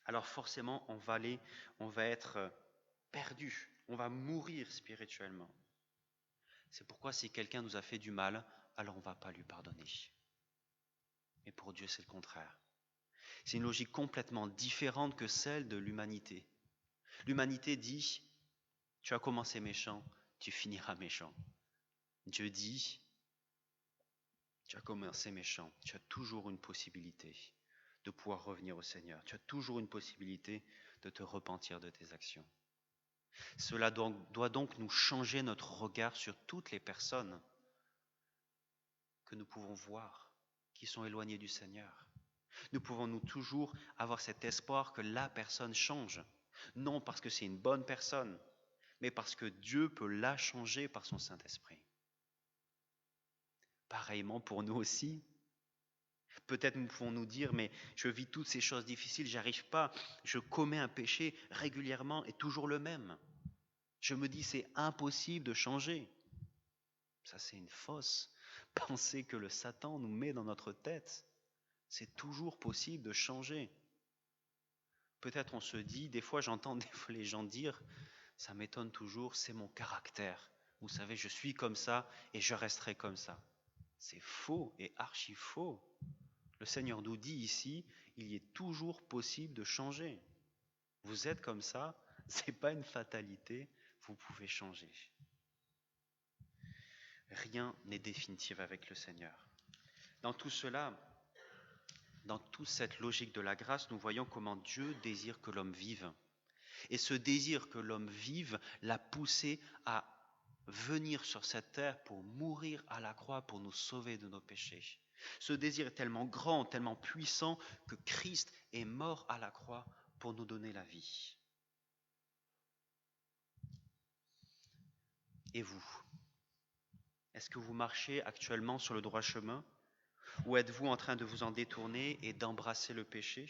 alors forcément on va être perdu, on va mourir spirituellement. C'est pourquoi si quelqu'un nous a fait du mal, alors on ne va pas lui pardonner. Mais pour Dieu, c'est le contraire. C'est une logique complètement différente que celle de l'humanité. L'humanité dit, tu as commencé méchant, tu finiras méchant. Dieu dit, tu as commencé méchant, tu as toujours une possibilité de pouvoir revenir au Seigneur. Tu as toujours une possibilité de te repentir de tes actions. Cela doit donc nous changer notre regard sur toutes les personnes que nous pouvons voir, qui sont éloignées du Seigneur. Nous pouvons toujours avoir cet espoir que la personne change. Non parce que c'est une bonne personne, mais parce que Dieu peut la changer par son Saint-Esprit. Pareillement pour nous aussi. Peut-être nous pouvons nous dire, mais je vis toutes ces choses difficiles, j'y arrive pas, je commets un péché régulièrement et toujours le même. Je me dis, c'est impossible de changer. Ça, c'est une fausse pensée que le Satan nous met dans notre tête. C'est toujours possible de changer. Peut-être on se dit, des fois j'entends les gens dire, ça m'étonne toujours, c'est mon caractère. Vous savez, je suis comme ça et je resterai comme ça. C'est faux et archi faux. Le Seigneur nous dit ici, il est toujours possible de changer. Vous êtes comme ça, ce n'est pas une fatalité, vous pouvez changer. Rien n'est définitif avec le Seigneur. Dans tout cela, dans toute cette logique de la grâce, nous voyons comment Dieu désire que l'homme vive. Et ce désir que l'homme vive l'a poussé à venir sur cette terre pour mourir à la croix, pour nous sauver de nos péchés. Ce désir est tellement grand, tellement puissant que Christ est mort à la croix pour nous donner la vie. Et vous? Est-ce que vous marchez actuellement sur le droit chemin? Ou êtes-vous en train de vous en détourner et d'embrasser le péché?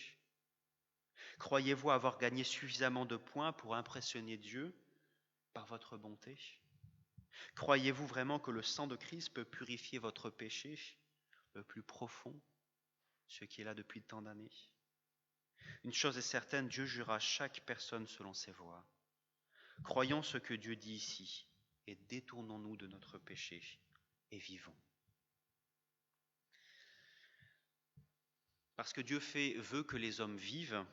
Croyez-vous avoir gagné suffisamment de points pour impressionner Dieu par votre bonté? Croyez-vous vraiment que le sang de Christ peut purifier votre péché le plus profond, ce qui est là depuis tant d'années? Une chose est certaine, Dieu jugera chaque personne selon ses voies. Croyons ce que Dieu dit ici et détournons-nous de notre péché et vivons. Parce que Dieu veut que les hommes vivent,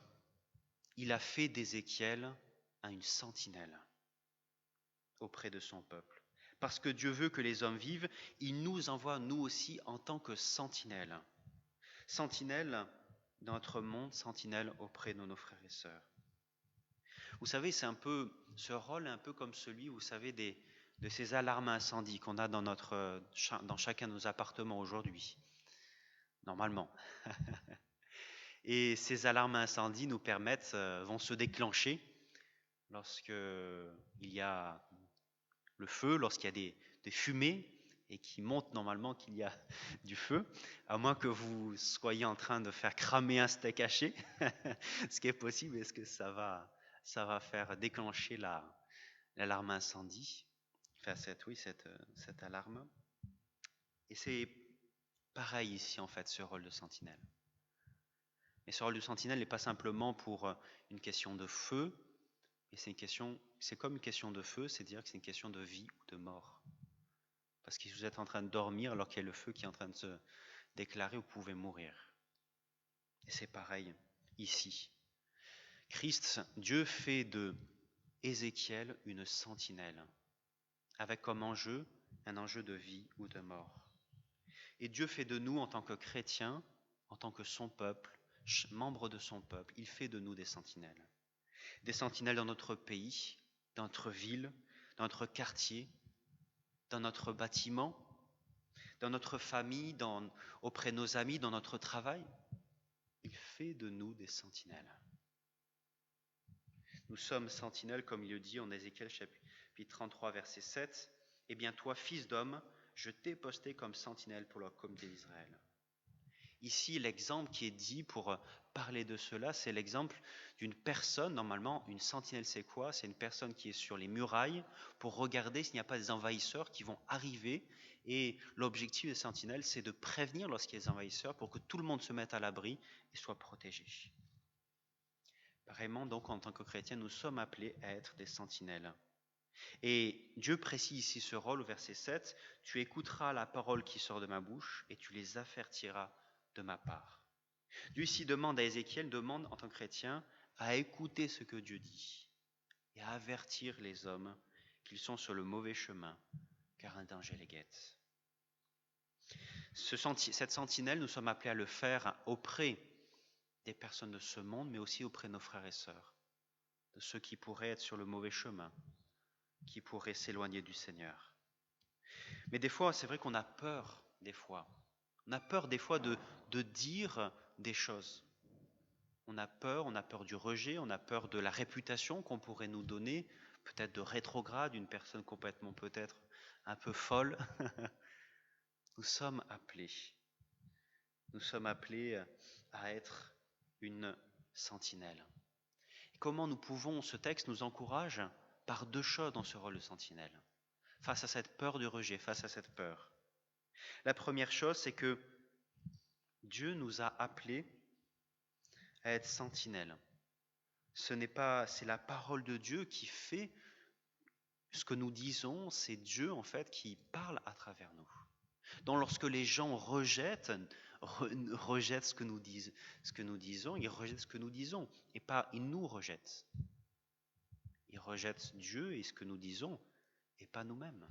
il a fait d'Ézéchiel une sentinelle auprès de son peuple. Parce que Dieu veut que les hommes vivent, il nous envoie, nous aussi, en tant que sentinelles. Sentinelles dans notre monde, sentinelles auprès de nos frères et sœurs. Vous savez, ce rôle est un peu comme celui, vous savez, de ces alarmes incendie qu'on a dans chacun de nos appartements aujourd'hui, normalement. Et ces alarmes incendie nous vont se déclencher lorsque il y a le feu, lorsqu'il y a des fumées et qui montrent normalement qu'il y a du feu, à moins que vous soyez en train de faire cramer un steak haché, ce qui est possible. Est-ce que ça va faire déclencher l'alarme incendie, enfin cette alarme. Et c'est pareil ici en fait, ce rôle de sentinelle. Mais ce rôle de sentinelle n'est pas simplement pour une question de feu, et c'est comme une question de feu, c'est-à-dire que c'est une question de vie ou de mort. Parce que si vous êtes en train de dormir alors qu'il y a le feu qui est en train de se déclarer, vous pouvez mourir. Et c'est pareil ici. Dieu fait de Ézéchiel une sentinelle, avec comme enjeu un enjeu de vie ou de mort. Et Dieu fait de nous, en tant que chrétiens, en tant que son peuple, membres de son peuple, il fait de nous des sentinelles. Des sentinelles dans notre pays, dans notre ville, dans notre quartier, dans notre bâtiment, dans notre famille, auprès de nos amis, dans notre travail. Il fait de nous des sentinelles. Nous sommes sentinelles, comme il le dit en Ézéchiel chapitre 33, verset 7. « Eh bien, toi, fils d'homme, je t'ai posté comme sentinelle pour la communauté d'Israël. » Ici, l'exemple qui est dit pour parler de cela, c'est l'exemple d'une personne. Normalement, une sentinelle, c'est quoi? C'est une personne qui est sur les murailles pour regarder s'il n'y a pas des envahisseurs qui vont arriver. Et l'objectif des sentinelles, c'est de prévenir lorsqu'il y a des envahisseurs pour que tout le monde se mette à l'abri et soit protégé. Vraiment, donc, en tant que chrétiens, nous sommes appelés à être des sentinelles. Et Dieu précise ici ce rôle au verset 7. « Tu écouteras la parole qui sort de ma bouche et tu les avertiras de ma part. » Dieu ici demande à Ézéchiel, demande en tant que chrétien, à écouter ce que Dieu dit et à avertir les hommes qu'ils sont sur le mauvais chemin, car un danger les guette. Cette sentinelle, nous sommes appelés à le faire auprès des personnes de ce monde, mais aussi auprès de nos frères et sœurs, de ceux qui pourraient être sur le mauvais chemin, qui pourraient s'éloigner du Seigneur. Mais des fois, c'est vrai qu'on a peur, des fois. On a peur, des fois, de dire des choses. On a peur du rejet, on a peur de la réputation qu'on pourrait nous donner, peut-être de rétrograde, une personne complètement peut-être un peu folle. Nous sommes appelés à être une sentinelle. Et comment ce texte nous encourage par deux choses dans ce rôle de sentinelle, face à cette peur du rejet, face à cette peur. La première chose, c'est que Dieu nous a appelés à être sentinelles. C'est la parole de Dieu qui fait ce que nous disons, c'est Dieu en fait qui parle à travers nous. Donc lorsque les gens rejettent ce que nous disons, ils rejettent ce que nous disons, et pas ils nous rejettent. Ils rejettent Dieu et ce que nous disons, et pas nous-mêmes.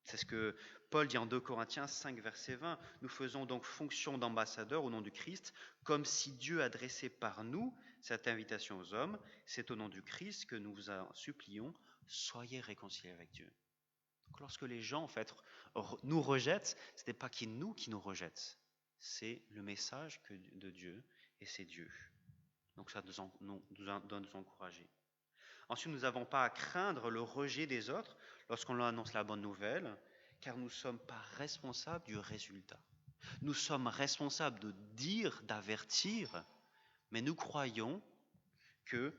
C'est ce que Paul dit en 2 Corinthiens 5, verset 20. « Nous faisons donc fonction d'ambassadeurs au nom du Christ, comme si Dieu adressait par nous cette invitation aux hommes. C'est au nom du Christ que nous vous supplions, soyez réconciliés avec Dieu. » Donc lorsque les gens en fait nous rejettent, ce n'est pas nous qui nous rejettent, c'est le message de Dieu et c'est Dieu. Donc ça doit nous encourager. Ensuite, nous n'avons pas à craindre le rejet des autres lorsqu'on leur annonce la bonne nouvelle, car nous ne sommes pas responsables du résultat. Nous sommes responsables de dire, d'avertir, mais nous croyons que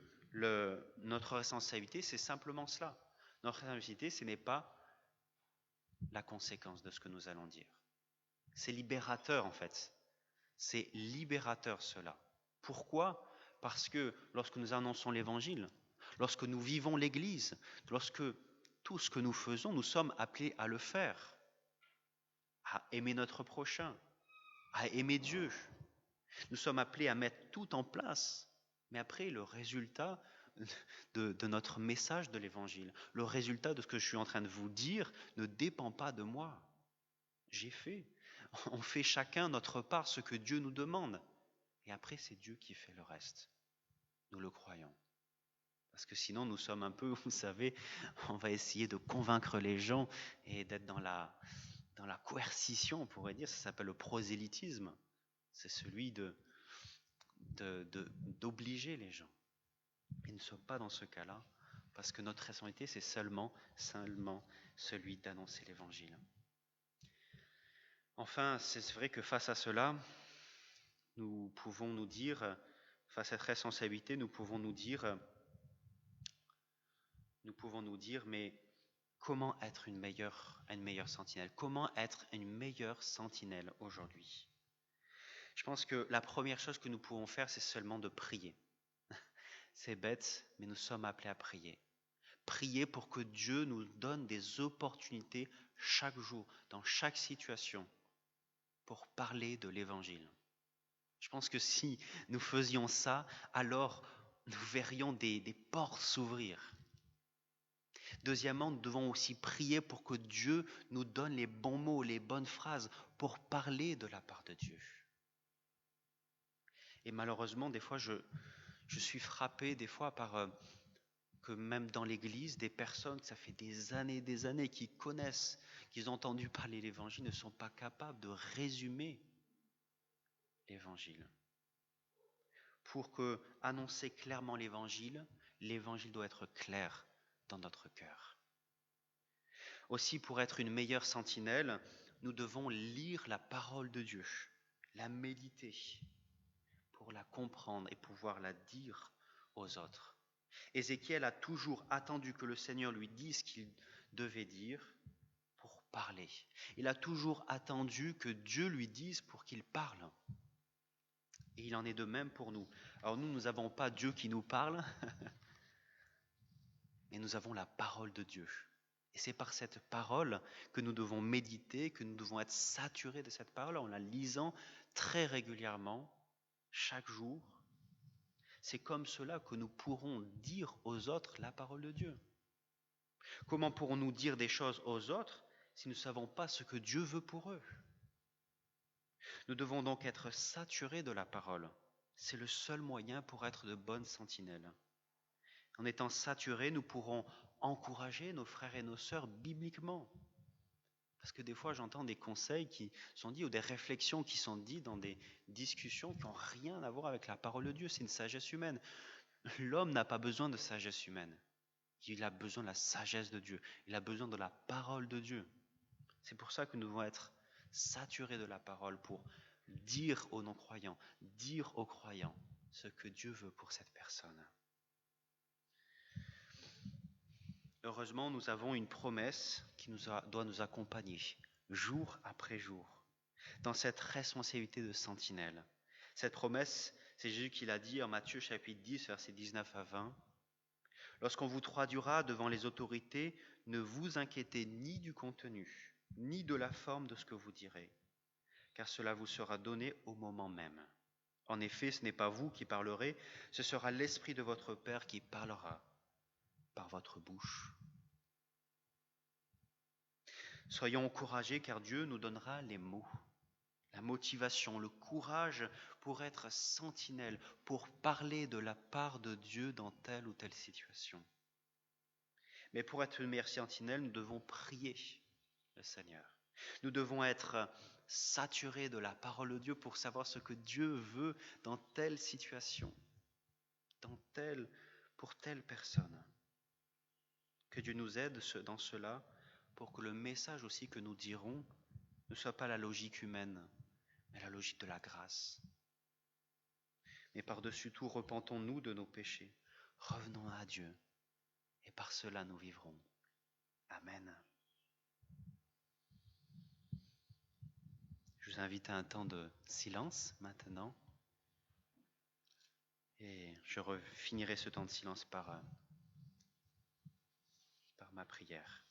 notre responsabilité, c'est simplement cela. Notre responsabilité, ce n'est pas la conséquence de ce que nous allons dire. C'est libérateur en fait. C'est libérateur cela. Pourquoi ? Parce que lorsque nous annonçons l'évangile, lorsque nous vivons l'Église, lorsque tout ce que nous faisons, nous sommes appelés à le faire, à aimer notre prochain, à aimer Dieu. Nous sommes appelés à mettre tout en place. Mais après, le résultat de notre message de l'Évangile. Le résultat de ce que je suis en train de vous dire ne dépend pas de moi. J'ai fait. On fait chacun notre part, ce que Dieu nous demande. Et après, c'est Dieu qui fait le reste. Nous le croyons. Parce que sinon, nous sommes un peu, vous savez, on va essayer de convaincre les gens et d'être dans la coercition, on pourrait dire. Ça s'appelle le prosélytisme. C'est celui d'obliger les gens. Et nous ne sommes pas dans ce cas-là, parce que notre responsabilité, c'est seulement celui d'annoncer l'Évangile. Enfin, c'est vrai que face à cela, nous pouvons nous dire, face à cette responsabilité, nous pouvons nous dire, mais comment être une meilleure sentinelle? Comment être une meilleure sentinelle aujourd'hui? Je pense que la première chose que nous pouvons faire, c'est seulement de prier. C'est bête, mais nous sommes appelés à prier. Prier pour que Dieu nous donne des opportunités chaque jour, dans chaque situation, pour parler de l'Évangile. Je pense que si nous faisions ça, alors nous verrions des portes s'ouvrir. Deuxièmement, nous devons aussi prier pour que Dieu nous donne les bons mots, les bonnes phrases pour parler de la part de Dieu. Et malheureusement, des fois, je suis frappé des fois par que même dans l'Église, des personnes, ça fait des années, qui connaissent, qui ont entendu parler de l'Évangile, ne sont pas capables de résumer l'Évangile. Pour que annoncer clairement l'Évangile doit être clair dans notre cœur. Aussi, pour être une meilleure sentinelle, nous devons lire la parole de Dieu, la méditer, pour la comprendre et pouvoir la dire aux autres. Ézéchiel a toujours attendu que le Seigneur lui dise ce qu'il devait dire pour parler. Il a toujours attendu que Dieu lui dise pour qu'il parle. Et il en est de même pour nous. Alors nous n'avons pas Dieu qui nous parle, mais nous avons la parole de Dieu. Et c'est par cette parole que nous devons méditer, que nous devons être saturés de cette parole en la lisant très régulièrement, chaque jour. C'est comme cela que nous pourrons dire aux autres la parole de Dieu. Comment pourrons-nous dire des choses aux autres si nous ne savons pas ce que Dieu veut pour eux? Nous devons donc être saturés de la parole. C'est le seul moyen pour être de bonnes sentinelles. En étant saturés, nous pourrons encourager nos frères et nos sœurs bibliquement. Parce que des fois, j'entends des conseils qui sont dits ou des réflexions qui sont dites dans des discussions qui n'ont rien à voir avec la parole de Dieu. C'est une sagesse humaine. L'homme n'a pas besoin de sagesse humaine. Il a besoin de la sagesse de Dieu. Il a besoin de la parole de Dieu. C'est pour ça que nous devons être saturés de la parole pour dire aux non-croyants, dire aux croyants ce que Dieu veut pour cette personne. Heureusement, nous avons une promesse qui doit nous accompagner jour après jour dans cette responsabilité de sentinelle. Cette promesse, c'est Jésus qui l'a dit en Matthieu chapitre 10, versets 19 à 20. Lorsqu'on vous traduira devant les autorités, ne vous inquiétez ni du contenu, ni de la forme de ce que vous direz, car cela vous sera donné au moment même. En effet, ce n'est pas vous qui parlerez, ce sera l'Esprit de votre Père qui parlera par votre bouche. Soyons encouragés car Dieu nous donnera les mots, la motivation, le courage pour être sentinelle, pour parler de la part de Dieu dans telle ou telle situation. Mais pour être une meilleure sentinelle, nous devons prier le Seigneur. Nous devons être saturés de la parole de Dieu pour savoir ce que Dieu veut dans telle situation, pour telle personne. Que Dieu nous aide dans cela pour que le message aussi que nous dirons ne soit pas la logique humaine, mais la logique de la grâce. Mais par-dessus tout, repentons-nous de nos péchés, revenons à Dieu, et par cela nous vivrons. Amen. Je vous invite à un temps de silence maintenant, et je finirai ce temps de silence par ma prière.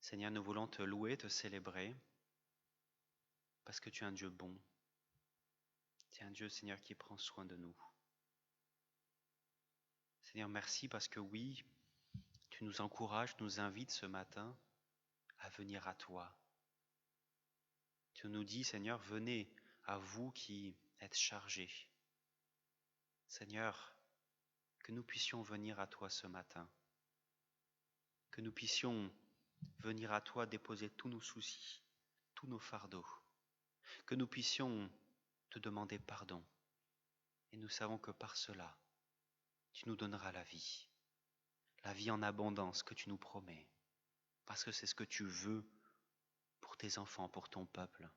Seigneur, nous voulons te louer, te célébrer, parce que tu es un Dieu bon. Tu es un Dieu, Seigneur, qui prend soin de nous. Seigneur, merci parce que oui, tu nous encourages, nous invites ce matin à venir à toi. Tu nous dis, Seigneur, venez à vous qui êtes chargés. Seigneur, que nous puissions venir à toi ce matin, que nous puissions venir à toi déposer tous nos soucis, tous nos fardeaux, que nous puissions te demander pardon. Et nous savons que par cela, tu nous donneras la vie en abondance que tu nous promets, parce que c'est ce que tu veux pour tes enfants, pour ton peuple.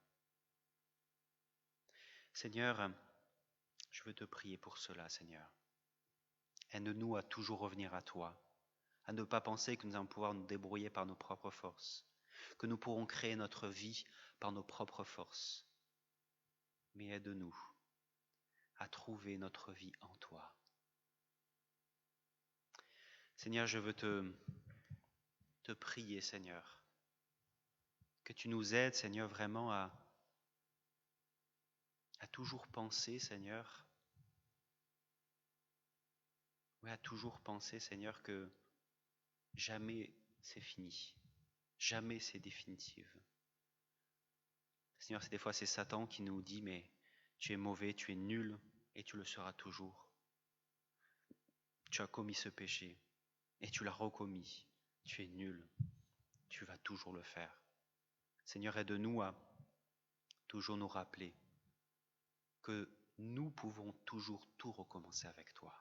Seigneur, je veux te prier pour cela, Seigneur. Aide-nous à toujours revenir à toi, à ne pas penser que nous allons pouvoir nous débrouiller par nos propres forces, que nous pourrons créer notre vie par nos propres forces. Mais aide-nous à trouver notre vie en toi. Seigneur, je veux te prier, Seigneur, que tu nous aides, Seigneur, vraiment à toujours penser, Seigneur, à toujours penser, Seigneur, que jamais c'est fini, jamais c'est définitif. Seigneur, des fois c'est Satan qui nous dit, mais tu es mauvais, tu es nul, et tu le seras toujours. Tu as commis ce péché, et tu l'as recommis. Tu es nul, tu vas toujours le faire. Seigneur, aide-nous à toujours nous rappeler que nous pouvons toujours tout recommencer avec toi.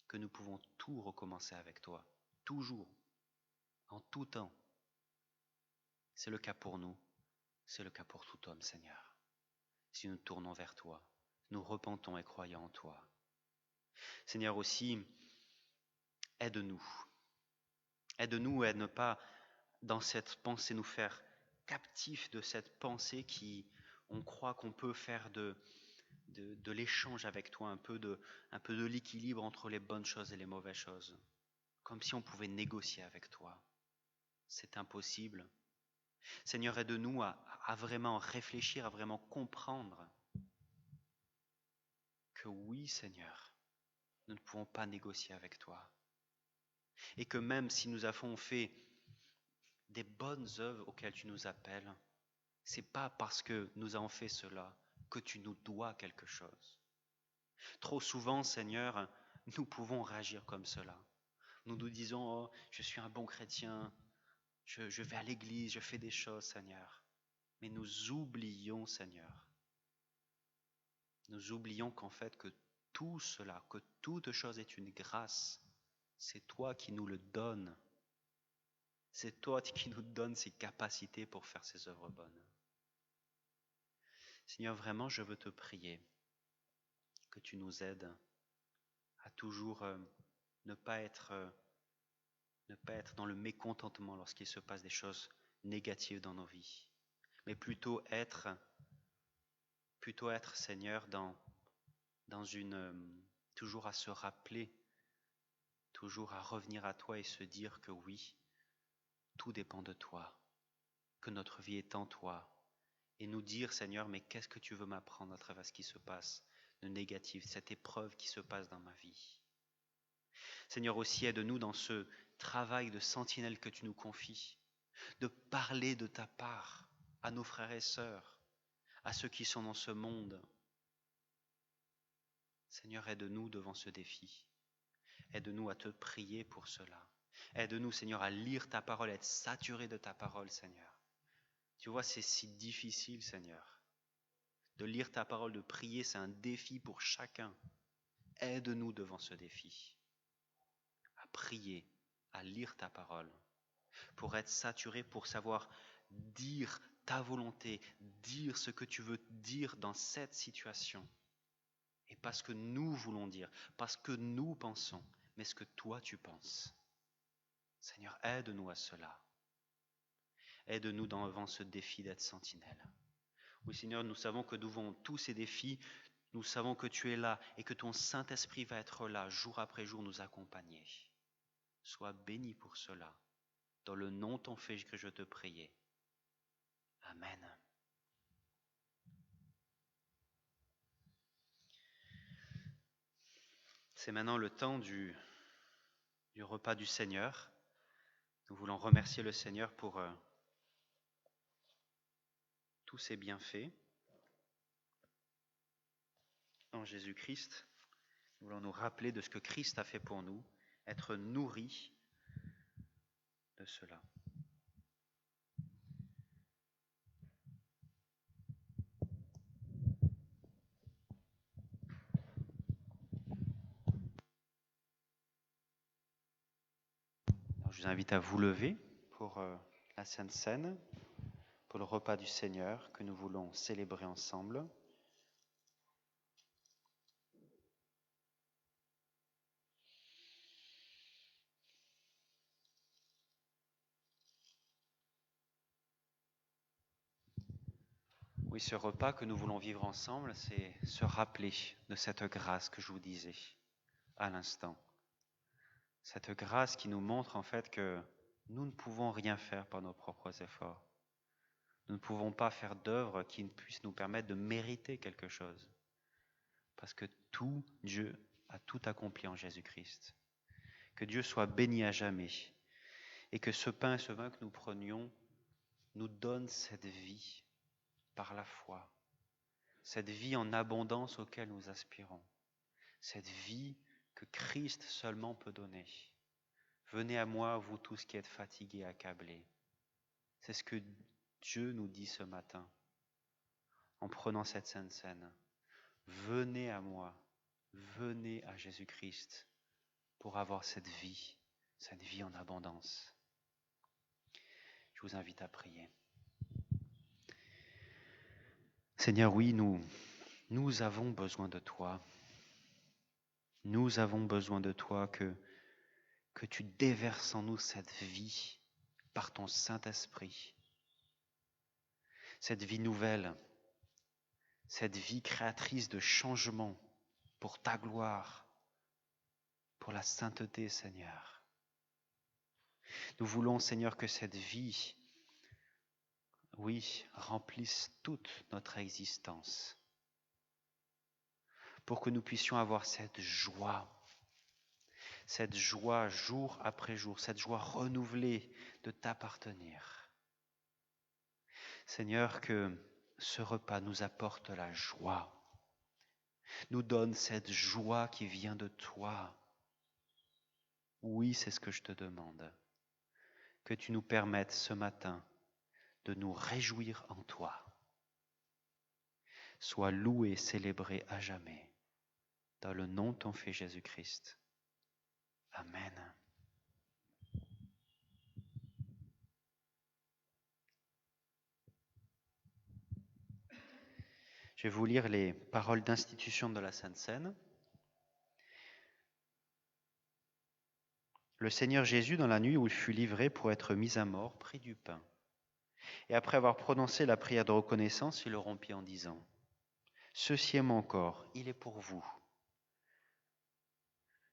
Que nous pouvons tout recommencer avec toi, toujours, en tout temps. C'est le cas pour nous, c'est le cas pour tout homme, Seigneur. Si nous tournons vers toi, nous repentons et croyons en toi. Seigneur aussi, aide-nous. Aide-nous à ne pas, dans cette pensée, nous faire captifs de cette pensée qui, on croit qu'on peut faire de l'échange avec toi, un peu de l'équilibre entre les bonnes choses et les mauvaises choses. Comme si on pouvait négocier avec toi. C'est impossible. Seigneur, aide-nous à vraiment réfléchir, à vraiment comprendre que oui, Seigneur, nous ne pouvons pas négocier avec toi. Et que même si nous avons fait des bonnes œuvres auxquelles tu nous appelles, c'est pas parce que nous avons fait cela que tu nous dois quelque chose. Trop souvent, Seigneur, nous pouvons réagir comme cela. Nous nous disons, oh, je suis un bon chrétien, je vais à l'église, je fais des choses, Seigneur. Mais nous oublions, Seigneur, nous oublions qu'en fait, que tout cela, que toute chose est une grâce. C'est toi qui nous le donnes. C'est toi qui nous donnes ces capacités pour faire ces œuvres bonnes. Seigneur, vraiment, je veux te prier que tu nous aides à toujours ne pas être dans le mécontentement lorsqu'il se passe des choses négatives dans nos vies, mais plutôt être, Seigneur, dans une toujours à se rappeler, toujours à revenir à toi et se dire que oui, tout dépend de toi, que notre vie est en toi, et nous dire, Seigneur, mais qu'est-ce que tu veux m'apprendre à travers ce qui se passe de négatif, cette épreuve qui se passe dans ma vie. Seigneur, aussi aide-nous dans ce travail de sentinelle que tu nous confies, de parler de ta part à nos frères et sœurs, à ceux qui sont dans ce monde. Seigneur, aide-nous devant ce défi. Aide-nous à te prier pour cela. Aide-nous, Seigneur, à lire ta parole, à être saturé de ta parole, Seigneur. Tu vois, c'est si difficile, Seigneur. De lire ta parole, de prier, c'est un défi pour chacun. Aide-nous devant ce défi. À prier, à lire ta parole, pour être saturé, pour savoir dire ta volonté, dire ce que tu veux dire dans cette situation. Et pas ce que nous voulons dire, pas ce que nous pensons, mais ce que toi tu penses. Seigneur, aide-nous à cela. Aide-nous devant ce défi d'être sentinelle. Oui, Seigneur, nous savons que devant tous ces défis, nous savons que tu es là et que ton Saint-Esprit va être là jour après jour nous accompagner. Sois béni pour cela. Dans le nom de ton Fils que je te priais. Amen. C'est maintenant le temps du repas du Seigneur. Nous voulons remercier le Seigneur pour tous ses bienfaits en Jésus-Christ. Nous voulons nous rappeler de ce que Christ a fait pour nous, être nourris de cela. Alors, je vous invite à vous lever pour la Sainte Seine, pour le repas du Seigneur que nous voulons célébrer ensemble. Oui, ce repas que nous voulons vivre ensemble, c'est se rappeler de cette grâce que je vous disais à l'instant. Cette grâce qui nous montre en fait que nous ne pouvons rien faire par nos propres efforts. Nous ne pouvons pas faire d'œuvres qui puissent nous permettre de mériter quelque chose. Parce que tout, Dieu a tout accompli en Jésus-Christ. Que Dieu soit béni à jamais. Et que ce pain et ce vin que nous prenions nous donnent cette vie par la foi. Cette vie en abondance auquel nous aspirons. Cette vie que Christ seulement peut donner. Venez à moi, vous tous qui êtes fatigués, accablés. C'est ce que Dieu nous dit ce matin en prenant cette Sainte Seine. Venez à moi, venez à Jésus-Christ pour avoir cette vie en abondance. Je vous invite à prier. Seigneur, oui, nous avons besoin de toi. Nous avons besoin de toi, que tu déverses en nous cette vie par ton Saint-Esprit. Cette vie nouvelle, cette vie créatrice de changement pour ta gloire, pour la sainteté, Seigneur. Nous voulons, Seigneur, que cette vie, oui, remplisse toute notre existence, pour que nous puissions avoir cette joie jour après jour, cette joie renouvelée de t'appartenir. Seigneur, que ce repas nous apporte la joie, nous donne cette joie qui vient de toi. Oui, c'est ce que je te demande, que tu nous permettes ce matin de nous réjouir en toi. Sois loué, célébré à jamais, dans le nom de ton Fils Jésus-Christ. Amen. Je vais vous lire les paroles d'institution de la Sainte Seine. Le Seigneur Jésus, dans la nuit où il fut livré pour être mis à mort, prit du pain. Et après avoir prononcé la prière de reconnaissance, il le rompit en disant : Ceci est mon corps, il est pour vous.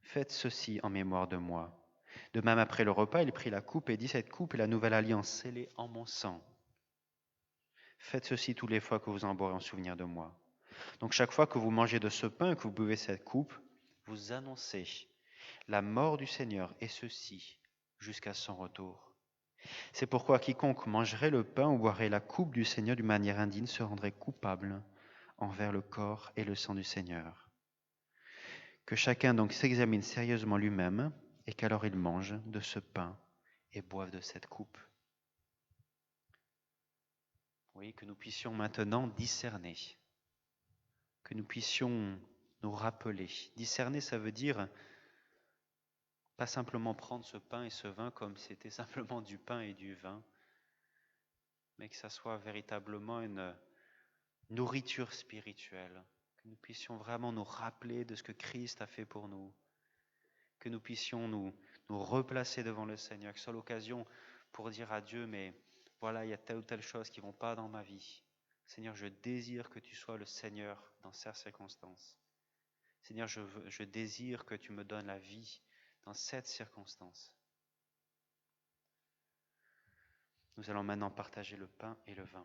Faites ceci en mémoire de moi. De même, après le repas, il prit la coupe et dit : Cette coupe est la nouvelle alliance scellée en mon sang. Faites ceci toutes les fois que vous en boirez en souvenir de moi. Donc chaque fois que vous mangez de ce pain et que vous buvez cette coupe, vous annoncez la mort du Seigneur, et ceci jusqu'à son retour. C'est pourquoi quiconque mangerait le pain ou boirait la coupe du Seigneur d'une manière indigne se rendrait coupable envers le corps et le sang du Seigneur. Que chacun donc s'examine sérieusement lui-même, et qu'alors il mange de ce pain et boive de cette coupe. Oui, que nous puissions maintenant discerner, que nous puissions nous rappeler. Discerner, ça veut dire pas simplement prendre ce pain et ce vin comme si c'était simplement du pain et du vin, mais que ça soit véritablement une nourriture spirituelle, que nous puissions vraiment nous rappeler de ce que Christ a fait pour nous, que nous puissions nous replacer devant le Seigneur, que ce soit l'occasion pour dire à Dieu, mais voilà, il y a telle ou telle chose qui ne vont pas dans ma vie. Seigneur, je désire que tu sois le Seigneur dans ces circonstances. Seigneur, je désire que tu me donnes la vie dans cette circonstance. Nous allons maintenant partager le pain et le vin.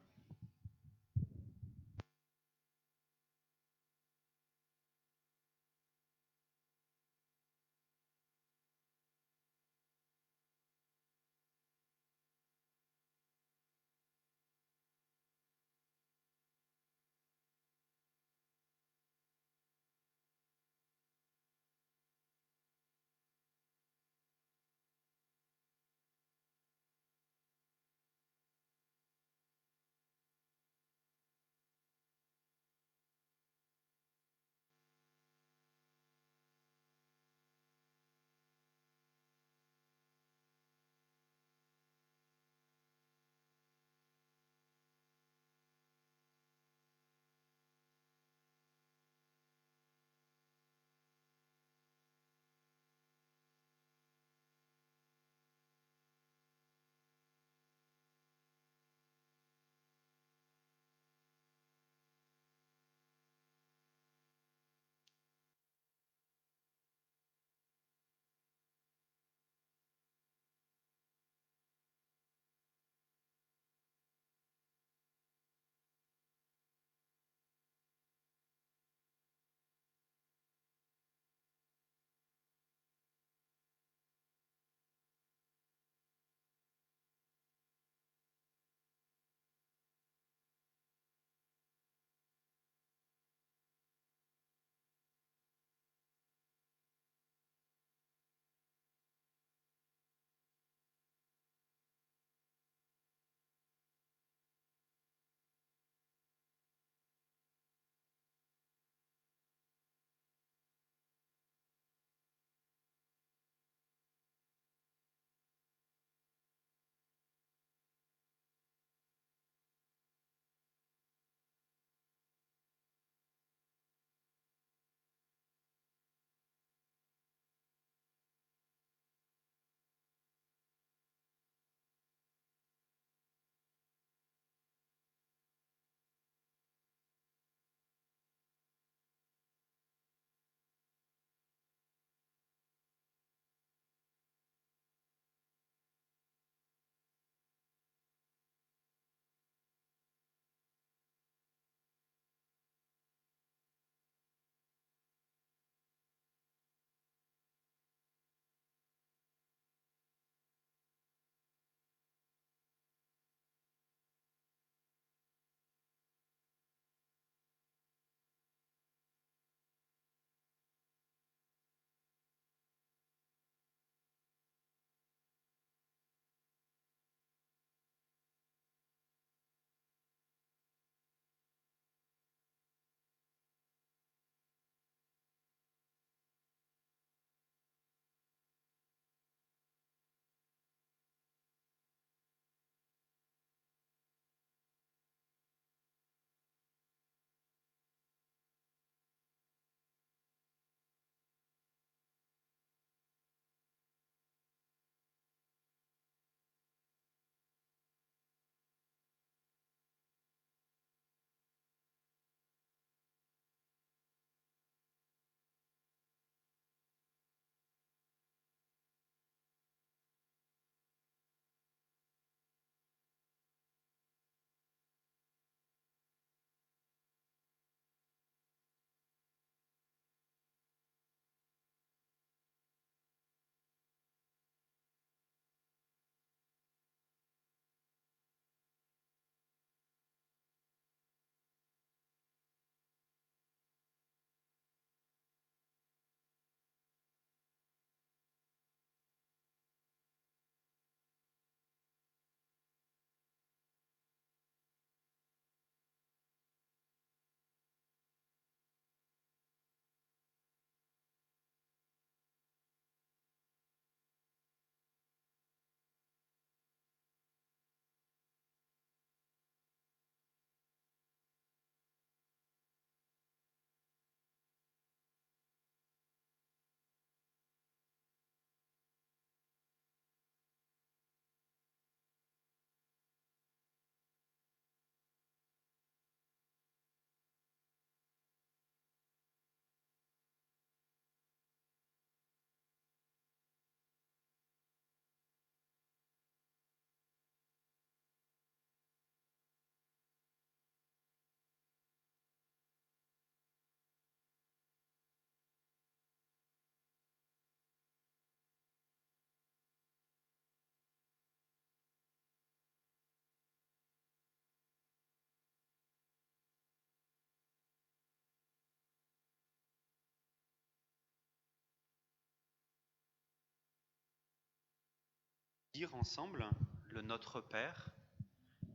Dire ensemble le Notre Père,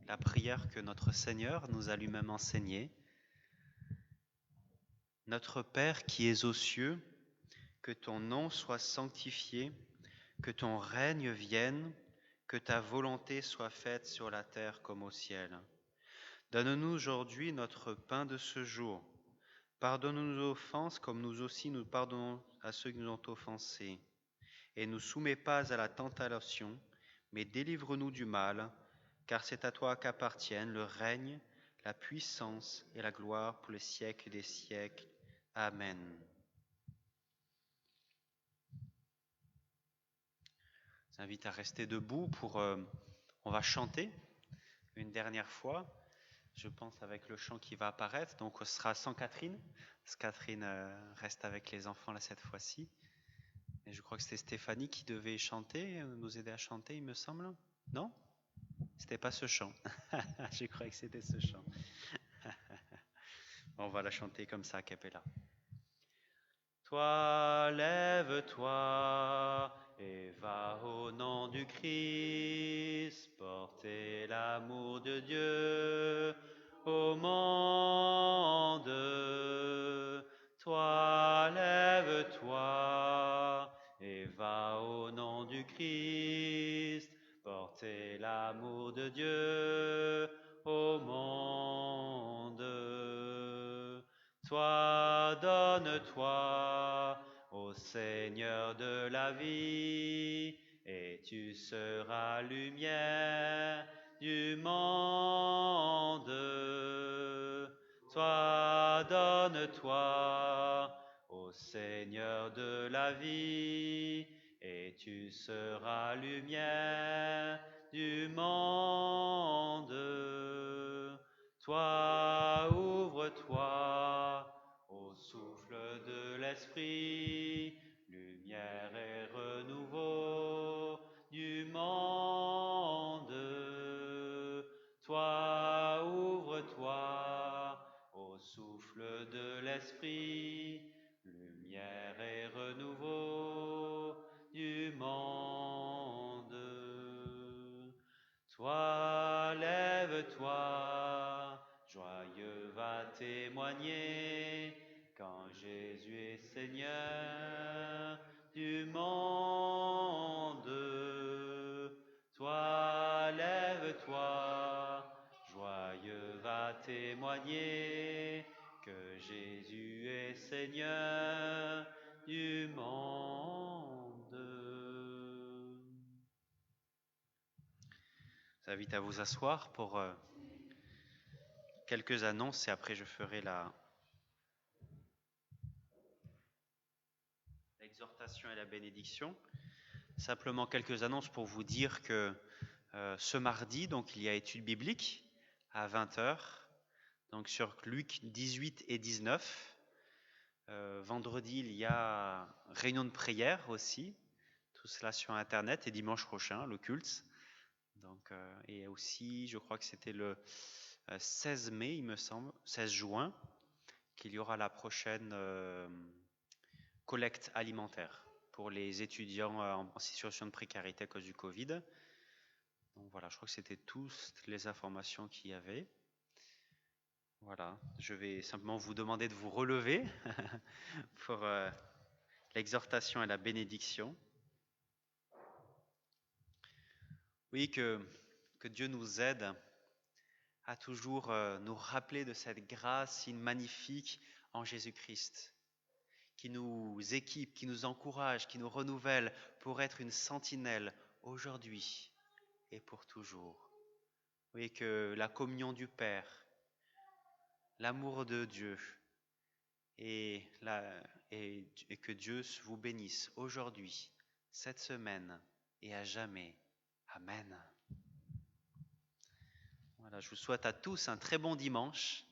la prière que notre Seigneur nous a lui-même enseignée. Notre Père qui es aux cieux, que ton nom soit sanctifié, que ton règne vienne, que ta volonté soit faite sur la terre comme au ciel. Donne-nous aujourd'hui notre pain de ce jour. Pardonne-nous nos offenses comme nous aussi nous pardonnons à ceux qui nous ont offensés. Et ne nous soumets pas à la tentation, mais délivre-nous du mal, car c'est à toi qu'appartiennent le règne, la puissance et la gloire pour les siècles des siècles. Amen. Je vous invite à rester debout on va chanter une dernière fois, je pense avec le chant qui va apparaître, donc ce sera sans Catherine, parce que Catherine reste avec les enfants là cette fois-ci. Et je crois que c'était Stéphanie qui devait chanter, nous aider à chanter, il me semble. Non ? C'était pas ce chant. Je croyais que c'était ce chant. On va la chanter comme ça, a cappella. Toi, lève-toi et va au nom du Christ, porter l'amour de Dieu au monde. Toi, lève-toi et va au nom du Christ, porter l'amour de Dieu au monde. Toi, donne-toi au Seigneur de la vie, et tu seras lumière du monde. Toi, donne-toi au Seigneur de la vie, et tu seras lumière du monde. Toi, ouvre-toi au souffle de l'Esprit, lumière et renouveau du monde. Toi, ouvre-toi au souffle de l'Esprit, lumière et renouveau du monde. Toi, lève-toi, joyeux va témoigner, quand Jésus est Seigneur du monde. Toi, lève-toi, joyeux va témoigner, que Jésus est Seigneur du monde. Je vous invite à vous asseoir pour quelques annonces et après je ferai l'exhortation et la bénédiction. Simplement quelques annonces pour vous dire que ce mardi, donc il y a étude biblique à 20h, donc sur Luc 18 et 19. Vendredi, il y a réunion de prière aussi, tout cela sur Internet, et dimanche prochain, le culte. Donc, et aussi, je crois que c'était le 16 mai, il me semble, 16 juin, qu'il y aura la prochaine collecte alimentaire pour les étudiants en situation de précarité à cause du Covid. Donc voilà, je crois que c'était toutes les informations qu'il y avait. Voilà, je vais simplement vous demander de vous relever pour l'exhortation et la bénédiction. Oui, que Dieu nous aide à toujours nous rappeler de cette grâce si magnifique en Jésus-Christ, qui nous équipe, qui nous encourage, qui nous renouvelle pour être une sentinelle aujourd'hui et pour toujours. Oui, que la communion du Père, l'amour de Dieu et que Dieu vous bénisse aujourd'hui, cette semaine et à jamais. Amen. Voilà, je vous souhaite à tous un très bon dimanche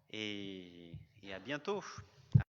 et à bientôt.